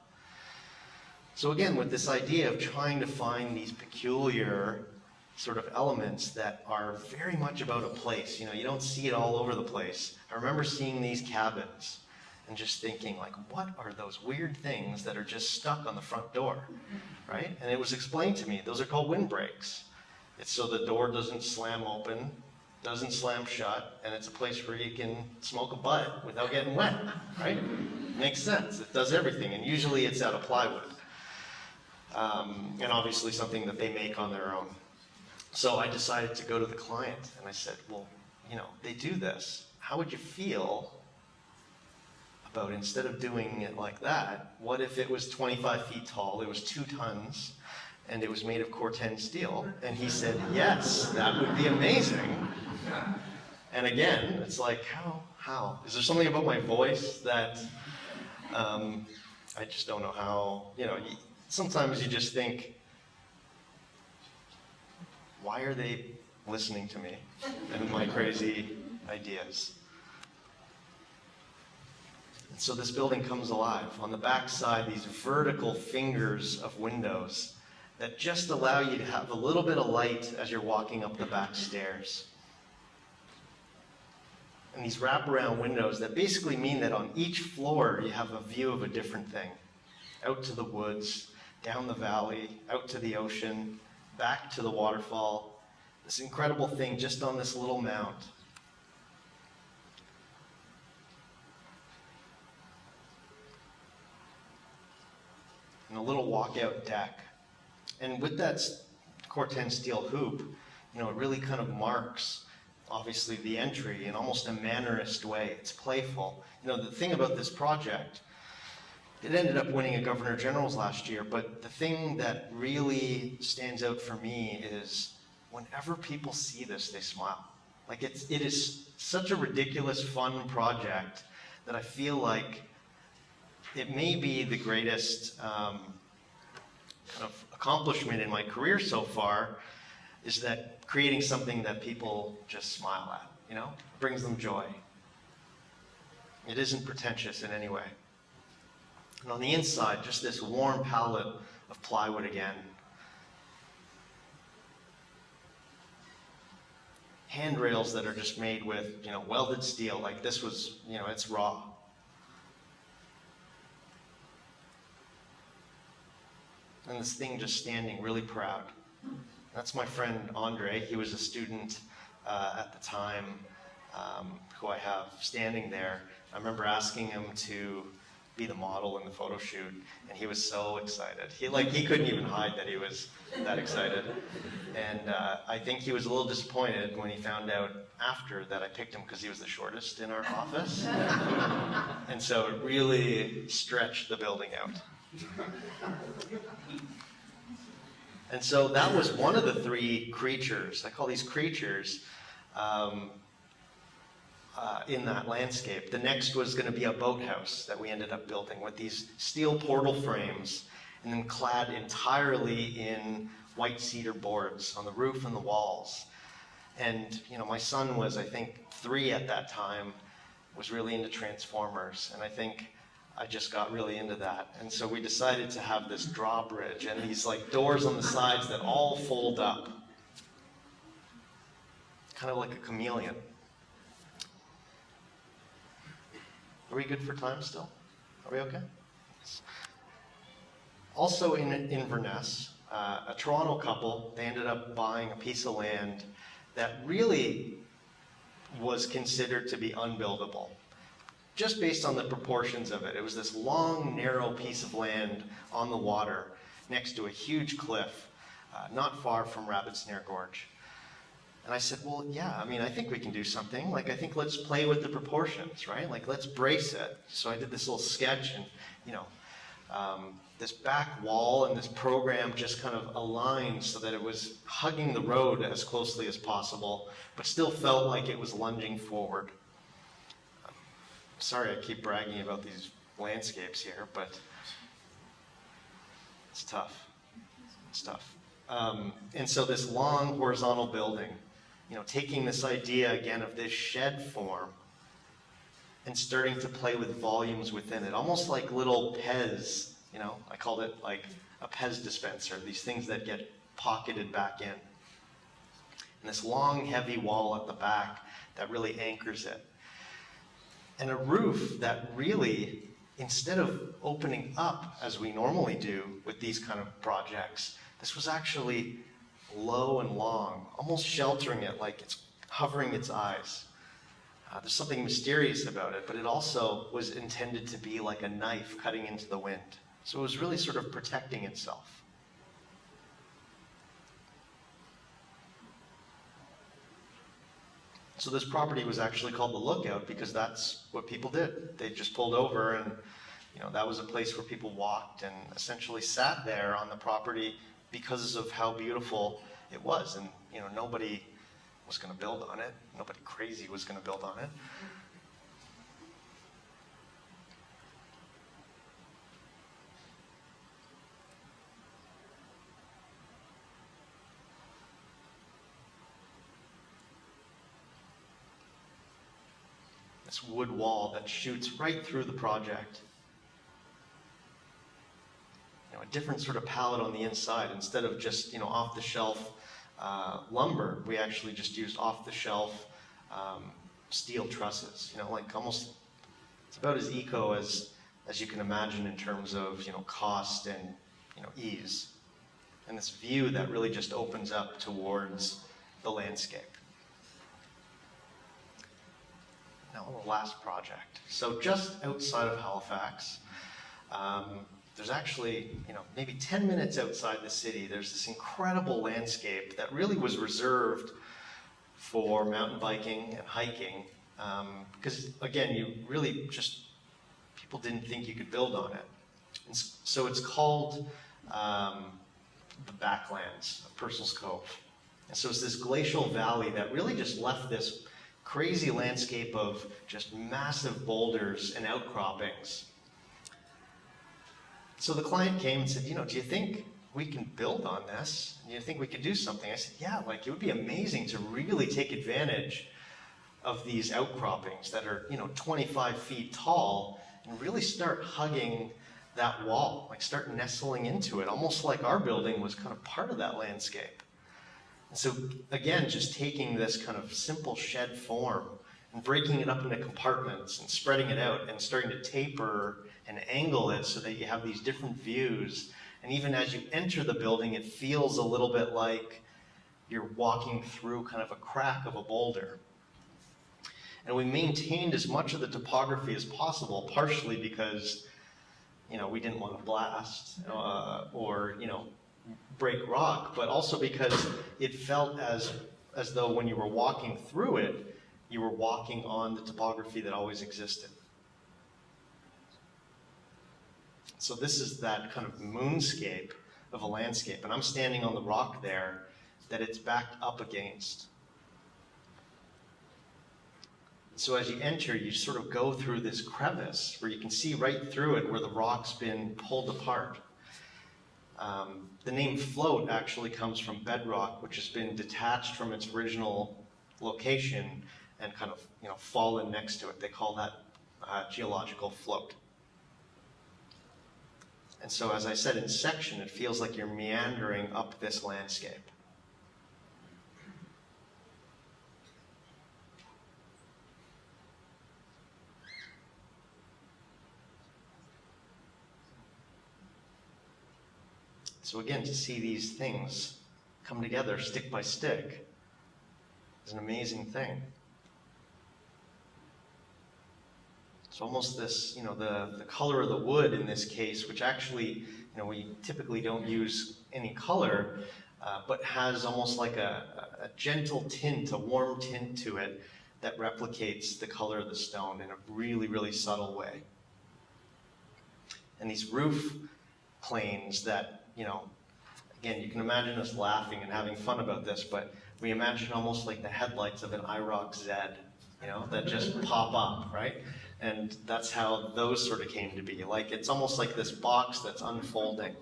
So again, with this idea of trying to find these peculiar sort of elements that are very much about a place. You don't see it all over the place. I remember seeing these cabins and just thinking, like, what are those weird things that are just stuck on the front door, right? And it was explained to me, those are called windbreaks. It's so the door doesn't slam open, doesn't slam shut, and it's a place where you can smoke a butt without getting wet, right? Makes sense. It does everything, and usually it's out of plywood. And obviously something that they make on their own. So I decided to go to the client, and I said, well, they do this. How would you feel about, instead of doing it like that, what if it was 25 feet tall, it was 2 tons, and it was made of Corten steel? And he said, yes, that would be amazing. And again, it's like, how? Is there something about my voice that I just don't know how, sometimes you just think, Why are they listening to me and my crazy ideas? And so this building comes alive. On the back side, these vertical fingers of windows that just allow you to have a little bit of light as you're walking up the back stairs. And these wraparound windows that basically mean that on each floor you have a view of a different thing. Out to the woods, down the valley, out to the ocean, back to the waterfall. This incredible thing just on this little mount. And a little walkout deck. And with that Corten steel hoop, it really kind of marks, obviously, the entry in almost a mannerist way. It's playful. The thing about this project, it ended up winning a Governor General's last year, but the thing that really stands out for me is whenever people see this, they smile. Like it is such a ridiculous, fun project that I feel like it may be the greatest kind of accomplishment in my career so far, is that creating something that people just smile at, brings them joy. It isn't pretentious in any way. And on the inside, just this warm palette of plywood again. Handrails that are just made with, welded steel, like this was, it's raw. And this thing just standing really proud. That's my friend Andre. He was a student at the time who I have standing there. I remember asking him to be the model in the photo shoot, and he was so excited. He couldn't even hide that he was that excited. And I think he was a little disappointed when he found out after that I picked him because he was the shortest in our office. And so it really stretched the building out. And so that was one of the three creatures, I call these creatures, in that landscape. The next was going to be a boathouse that we ended up building with these steel portal frames and then clad entirely in white cedar boards on the roof and the walls. And my son was, I think, 3 at that time, was really into Transformers, and I think I just got really into that. And so we decided to have this drawbridge and these doors on the sides that all fold up. Kind of like a chameleon. Are we good for time still? Are we okay? Yes. Also in Inverness, a Toronto couple, they ended up buying a piece of land that really was considered to be unbuildable, just based on the proportions of it. It was this long, narrow piece of land on the water next to a huge cliff, not far from Rabbit Snare Gorge. And I said, well, yeah, I think we can do something. I think let's play with the proportions, right? Let's brace it. So I did this little sketch, and, this back wall and this program just kind of aligned so that it was hugging the road as closely as possible, but still felt like it was lunging forward. Sorry, I keep bragging about these landscapes here, but it's tough. It's tough. And so this long horizontal building, taking this idea again of this shed form and starting to play with volumes within it, almost like little Pez, I called it like a Pez dispenser, these things that get pocketed back in. And this long, heavy wall at the back that really anchors it. And a roof that really, instead of opening up as we normally do with these kind of projects, this was actually low and long, almost sheltering it like it's hovering its eyes. There's something mysterious about it, but it also was intended to be like a knife cutting into the wind. So it was really sort of protecting itself. So this property was actually called the Lookout because that's what people did. They just pulled over, and that was a place where people walked and essentially sat there on the property because of how beautiful it was. And nobody was going to build on it. Nobody crazy was going to build on it. this wood wall that shoots right through the project. A different sort of palette on the inside. Instead of just off-the-shelf lumber, we actually just used off-the-shelf steel trusses. Like almost, it's about as eco as you can imagine in terms of cost and ease. And this view that really just opens up towards the landscape. Now the last project. So just outside of Halifax, there's actually, maybe 10 minutes outside the city, there's this incredible landscape that really was reserved for mountain biking and hiking. Because again, people didn't think you could build on it. And so it's called the Backlands of Purcell's Cove. And so it's this glacial valley that really just left this crazy landscape of just massive boulders and outcroppings. So the client came and said, do you think we can build on this? Do you think we could do something? I said, yeah, like it would be amazing to really take advantage of these outcroppings that are, 25 feet tall and really start hugging that wall, like start nestling into it, almost like our building was kind of part of that landscape. And so again, just taking this kind of simple shed form and breaking it up into compartments and spreading it out and starting to taper and angle it so that you have these different views. And even as you enter the building, it feels a little bit like you're walking through kind of a crack of a boulder. And we maintained as much of the topography as possible, partially because, we didn't want to blast or break rock, but also because it felt as though when you were walking through it, you were walking on the topography that always existed. So this is that kind of moonscape of a landscape, and I'm standing on the rock there that it's backed up against. So as you enter, you sort of go through this crevice where you can see right through it where the rock's been pulled apart. The name float actually comes from bedrock, which has been detached from its original location and kind of fallen next to it. They call that geological float. And so as I said, in section, it feels like you're meandering up this landscape. So again, to see these things come together stick by stick is an amazing thing. It's almost this, the color of the wood in this case, which actually, we typically don't use any color, but has almost like a gentle tint, a warm tint to it that replicates the color of the stone in a really, really subtle way. And these roof planes that, again, you can imagine us laughing and having fun about this, but we imagine almost like the headlights of an IROC Z, that just pop up, right? And that's how those sort of came to be. Like, it's almost like this box that's unfolding.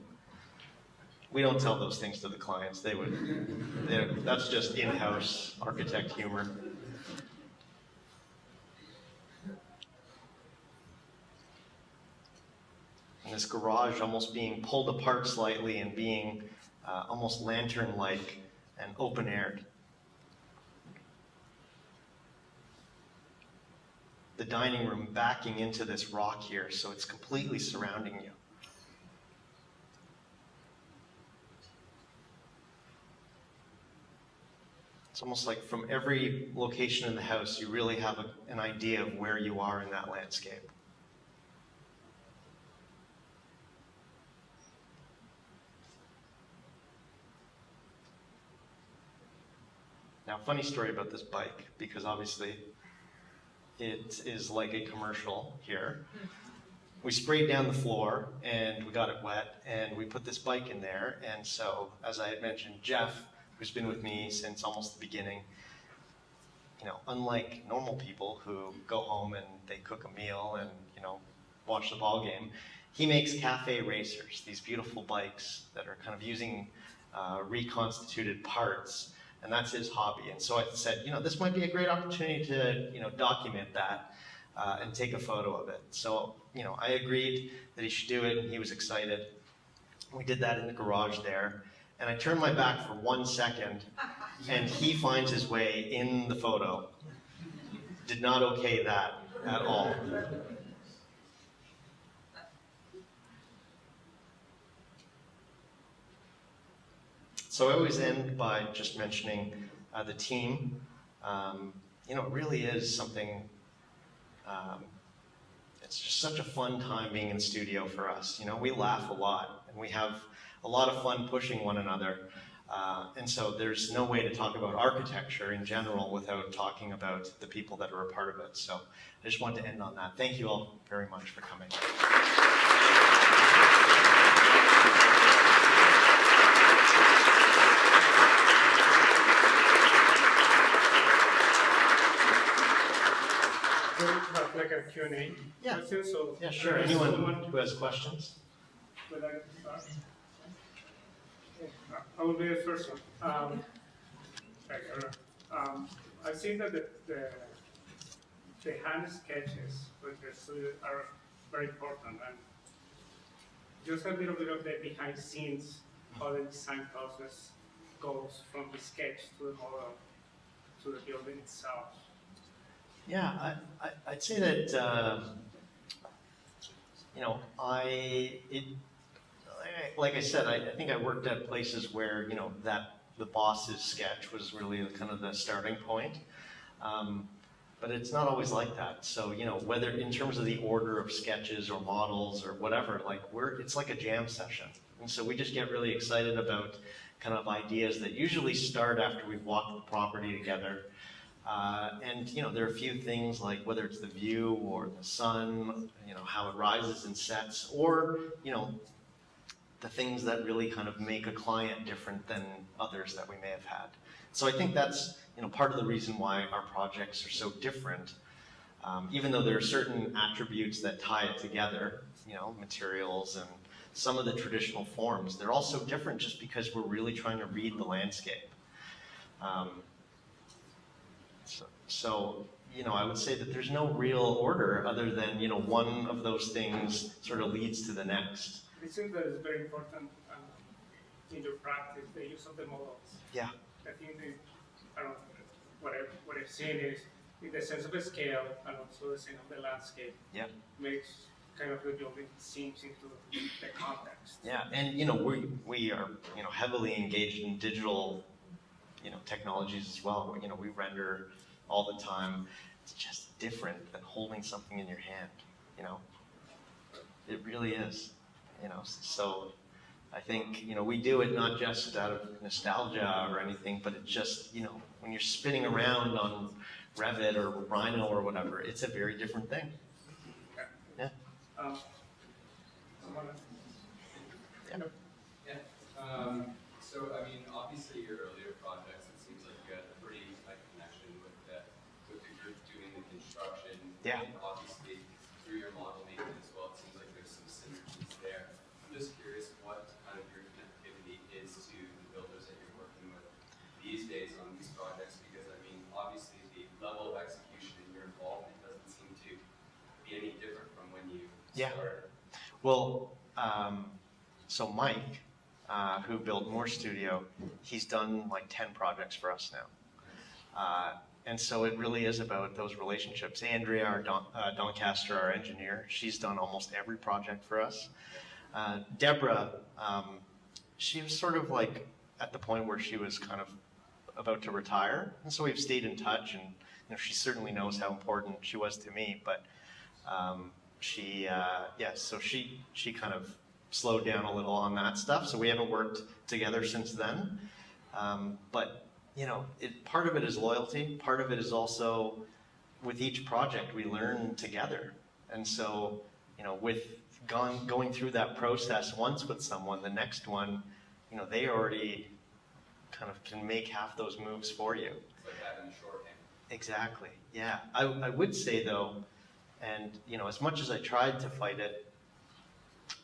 We don't tell those things to the clients. That's just in-house architect humor. And this garage almost being pulled apart slightly and being almost lantern-like and open-aired. The dining room backing into this rock here, so it's completely surrounding you. It's almost like from every location in the house, you really have an idea of where you are in that landscape. Now, funny story about this bike, because obviously it is like a commercial here. We sprayed down the floor and we got it wet and we put this bike in there. And so, as I had mentioned, Jeff, who's been with me since almost the beginning, unlike normal people who go home and they cook a meal and, watch the ball game, he makes cafe racers, these beautiful bikes that are kind of using reconstituted parts. And that's his hobby. And so I said, this might be a great opportunity to, document that. and take a photo of it. So, I agreed that he should do it, and he was excited. We did that in the garage there, and I turned my back for 1 second, and he finds his way in the photo. Did not okay that at all. So I always end by just mentioning the team. It really is something, it's just such a fun time being in the studio for us. We laugh a lot, and we have a lot of fun pushing one another. And so there's no way to talk about architecture in general without talking about the people that are a part of it. So I just wanted to end on that. Thank you all very much for coming. We have like a Q&A question, so Yeah, sure. Anyone who has questions? would like to start? I will be the first one. I've seen that the hand sketches with your studio are very important, and just a little bit of the behind the scenes, how the design process goes from the sketch to the model to the building itself. Yeah, I'd say that, like I said, I think I worked at places where, that the boss's sketch was really kind of the starting point. But it's not always like that. So, whether in terms of the order of sketches or models or whatever, it's like a jam session. And so we just get really excited about kind of ideas that usually start after we've walked the property together. And there are a few things like whether it's the view or the sun, how it rises and sets, or, the things that really kind of make a client different than others that we may have had. So I think that's, part of the reason why our projects are so different. Even though there are certain attributes that tie it together, materials and some of the traditional forms, they're also different just because we're really trying to read the landscape. So, I would say that there's no real order other than, one of those things sort of leads to the next. It seems that it's very important in your practice, the use of the models. Yeah. I think what I've seen is in the sense of a scale and also the sense of the landscape. Yeah. Makes kind of the building seems into the context. Yeah, and we are heavily engaged in digital technologies as well. We render all the time. It's just different than holding something in your hand. It really is. So I think we do it not just out of nostalgia or anything, but it just when you're spinning around on Revit or Rhino or whatever, it's a very different thing. Yeah. So, obviously your earlier projects, it seems like you had a pretty tight connection with the group doing the construction. Yeah. And obviously, through your model making as well, it seems like there's some synergies there. I'm just curious what kind of your connectivity is to the builders that you're working with these days on these projects, because obviously the level of execution and your involvement doesn't seem to be any different from when you started. Well, so Mike, who built Moore Studio, he's done like 10 projects for us now. And so it really is about those relationships. Andrea, our Doncaster, our engineer, she's done almost every project for us. Deborah, she was sort of like at the point where she was kind of about to retire. And so we've stayed in touch, and she certainly knows how important she was to me, but so she kind of slowed down a little on that stuff, so we haven't worked together since then. But part of it is loyalty. Part of it is also with each project we learn together. And so, with going through that process once with someone, the next one, they already kind of can make half those moves for you. It's like having shorthand. Exactly. Yeah. I would say though, and as much as I tried to fight it,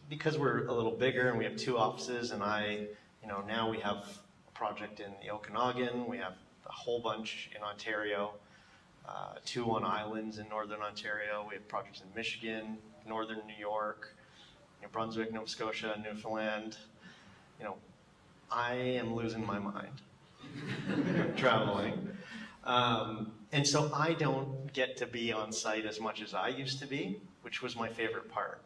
because we're a little bigger and we have 2 offices, and now we have a project in the Okanagan, we have a whole bunch in Ontario. 2 on islands in northern Ontario. We have projects in Michigan, northern New York, New Brunswick, Nova Scotia, Newfoundland. You know, I am losing my mind traveling. And so I don't get to be on site as much as I used to be, which was my favorite part.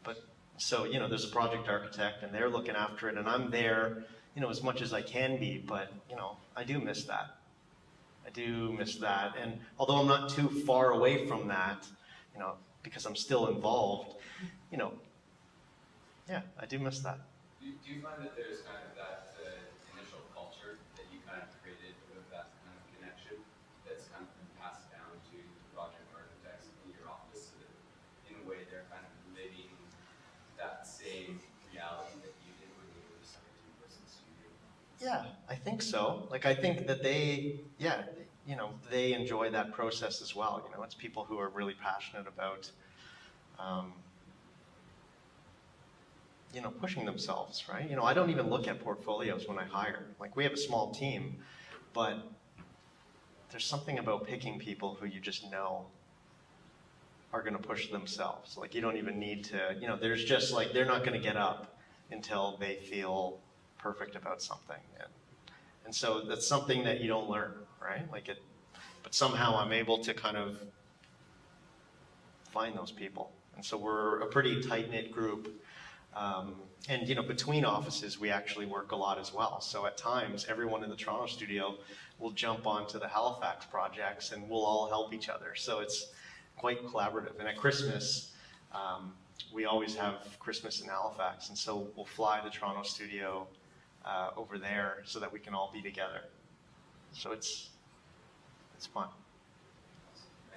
But so, you know, there's a project architect and they're looking after it and I'm there, you know, as much as I can be, but, you know, I do miss that. I do miss that. And although I'm not too far away from that, you know, because I'm still involved, you know, yeah, I do miss that. Do you find that there's kind of that initial culture that you kind of created with that kind of connection that's kind of been passed down to project architects in your office so that in a way they're kind of living that same reality that you did when you were the 17-person studio? Yeah, I think so. Like, I think that they, yeah, you know, they enjoy that process as well. You know, it's people who are really passionate about, you know, pushing themselves, right? You know, I don't even look at portfolios when I hire. Like, we have a small team, but there's something about picking people who you just know are going to push themselves. Like, you don't even need to, you know, there's just like, they're not going to get up until they feel perfect about something. And so that's something that you don't learn, right? Like it, but somehow I'm able to kind of find those people. And so we're a pretty tight-knit group. And, you know, between offices, we actually work a lot as well. So at times, everyone in the Toronto studio will jump onto the Halifax projects and we'll all help each other. So it's quite collaborative. And at Christmas, we always have Christmas in Halifax. And so we'll fly the Toronto studio over there so that we can all be together. So it's fun.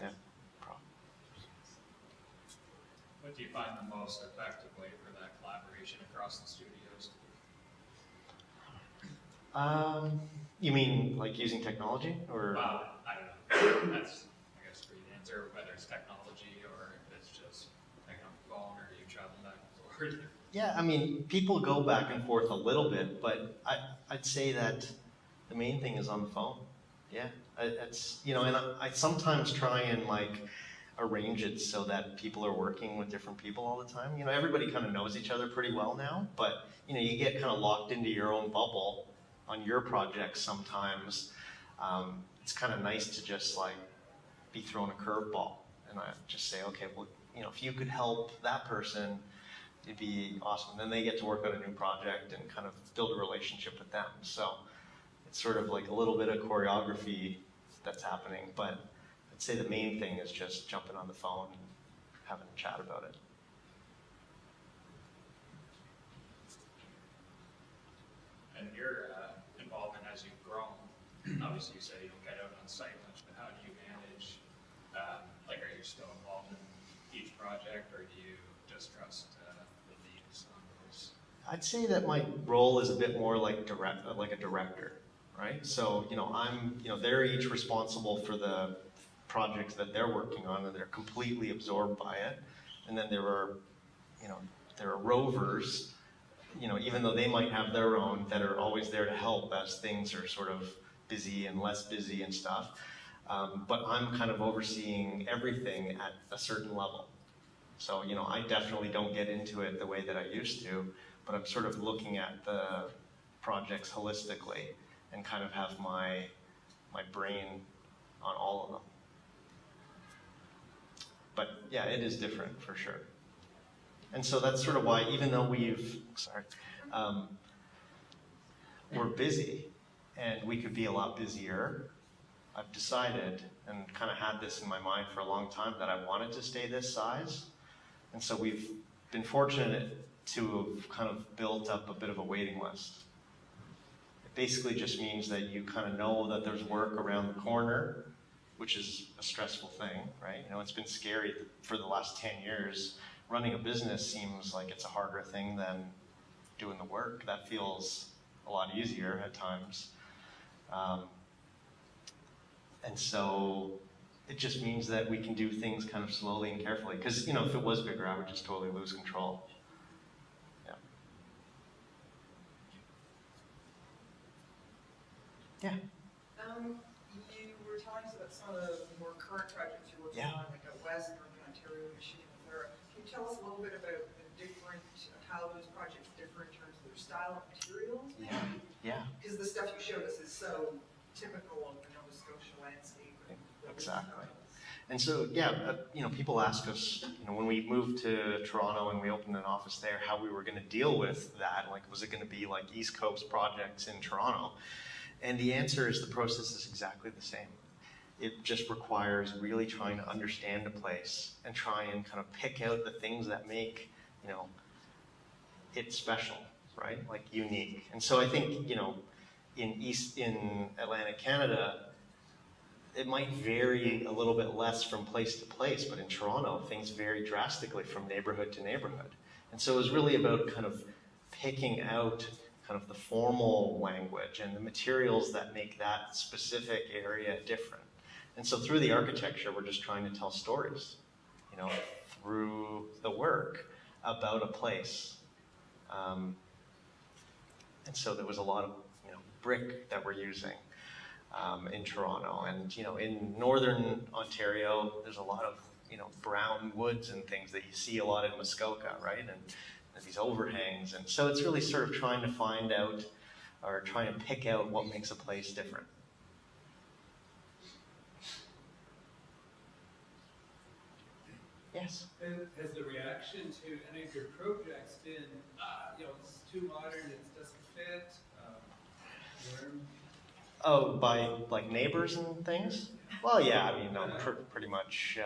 Yeah. What do you find the most effective way for that collaboration across the studios? You mean like using technology or? Well, I don't know. That's, I guess, for you to answer, whether it's technology or if it's just hanging on the phone or you traveling back and forth. Yeah, I mean, people go back and forth a little bit, but I'd say that the main thing is on the phone. Yeah, it's, you know, and I sometimes try and like arrange it so that people are working with different people all the time. You know, everybody kind of knows each other pretty well now, but, you know, you get kind of locked into your own bubble on your projects sometimes. It's kind of nice to just like be thrown a curveball and I just say, okay, well, you know, if you could help that person, it'd be awesome. Then they get to work on a new project and kind of build a relationship with them. So it's sort of like a little bit of choreography that's happening, but I'd say the main thing is just jumping on the phone and having a chat about it. And your involvement as you've grown, obviously you say you don't get out on site much, but how do you manage, like are you still involved in each project or do you just trust the leads on those? I'd say that my role is a bit more like a director, right? So, you know, they're each responsible for the projects that they're working on and they're completely absorbed by it. And then there are rovers, you know, even though they might have their own, that are always there to help as things are sort of busy and less busy and stuff. But I'm kind of overseeing everything at a certain level. So, you know, I definitely don't get into it the way that I used to, but I'm sort of looking at the projects holistically and kind of have my brain on all of them. But yeah, it is different for sure. And so that's sort of why, even though we're busy and we could be a lot busier, I've decided and kind of had this in my mind for a long time that I wanted to stay this size. And so we've been fortunate to have kind of built up a bit of a waiting list. It basically just means that you kind of know that there's work around the corner, which is a stressful thing, right? You know, it's been scary for the last 10 years. Running a business seems like it's a harder thing than doing the work. That feels a lot easier at times. And so it just means that we can do things kind of slowly and carefully. Because, you know, if it was bigger, I would just totally lose control. Yeah. You You were telling us about some of the more current projects you're working on, like out west, Northern Ontario, Michigan, etc. Can you tell us a little bit about the different, how those projects differ in terms of their style and materials? Yeah, Because the stuff you showed us is so typical of the Nova Scotia landscape. And exactly. And so, people ask us, when we moved to Toronto and we opened an office there, how we were going to deal with that. Like, was it going to be like East Coast projects in Toronto? And the answer is the process is exactly the same. It just requires really trying to understand a place and try and kind of pick out the things that make, it special, right? Like unique. And so I think, in Atlantic Canada, it might vary a little bit less from place to place, but in Toronto, things vary drastically from neighborhood to neighborhood. And so it was really about kind of picking out kind of the formal language and the materials that make that specific area different. And so through the architecture, we're just trying to tell stories, through the work about a place. And so there was a lot of, brick that we're using. In Toronto, and in northern Ontario, there's a lot of brown woods and things that you see a lot in Muskoka, right? And there's these overhangs, and so it's really sort of trying to find out or trying to pick out what makes a place different. Yes. Has the reaction to any of your projects been, it's too modern, it doesn't fit? Oh, by like neighbors and things? Well, yeah, I mean, no, pretty much.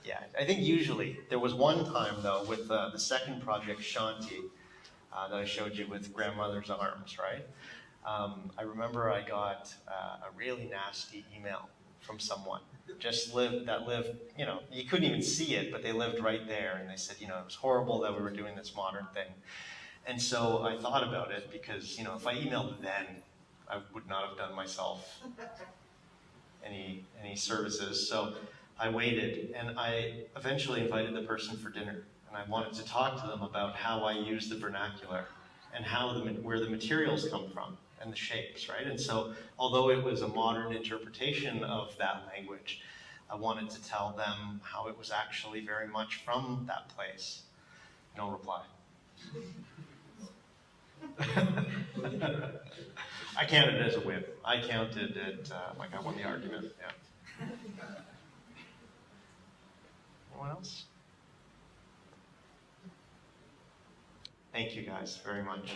Yeah, I think usually. There was one time though with the second project, Shanti, that I showed you with Grandmother's Arms, right? I remember I got a really nasty email from someone that lived, you couldn't even see it, but they lived right there, and they said, it was horrible that we were doing this modern thing. And so I thought about it because, if I emailed then, I would not have done myself any services. So I waited, and I eventually invited the person for dinner, and I wanted to talk to them about how I use the vernacular and where the materials come from and the shapes, right? And so, although it was a modern interpretation of that language, I wanted to tell them how it was actually very much from that place. No reply. I counted it as a win. I counted it like I won the argument. Yeah. Anyone else? Thank you guys very much.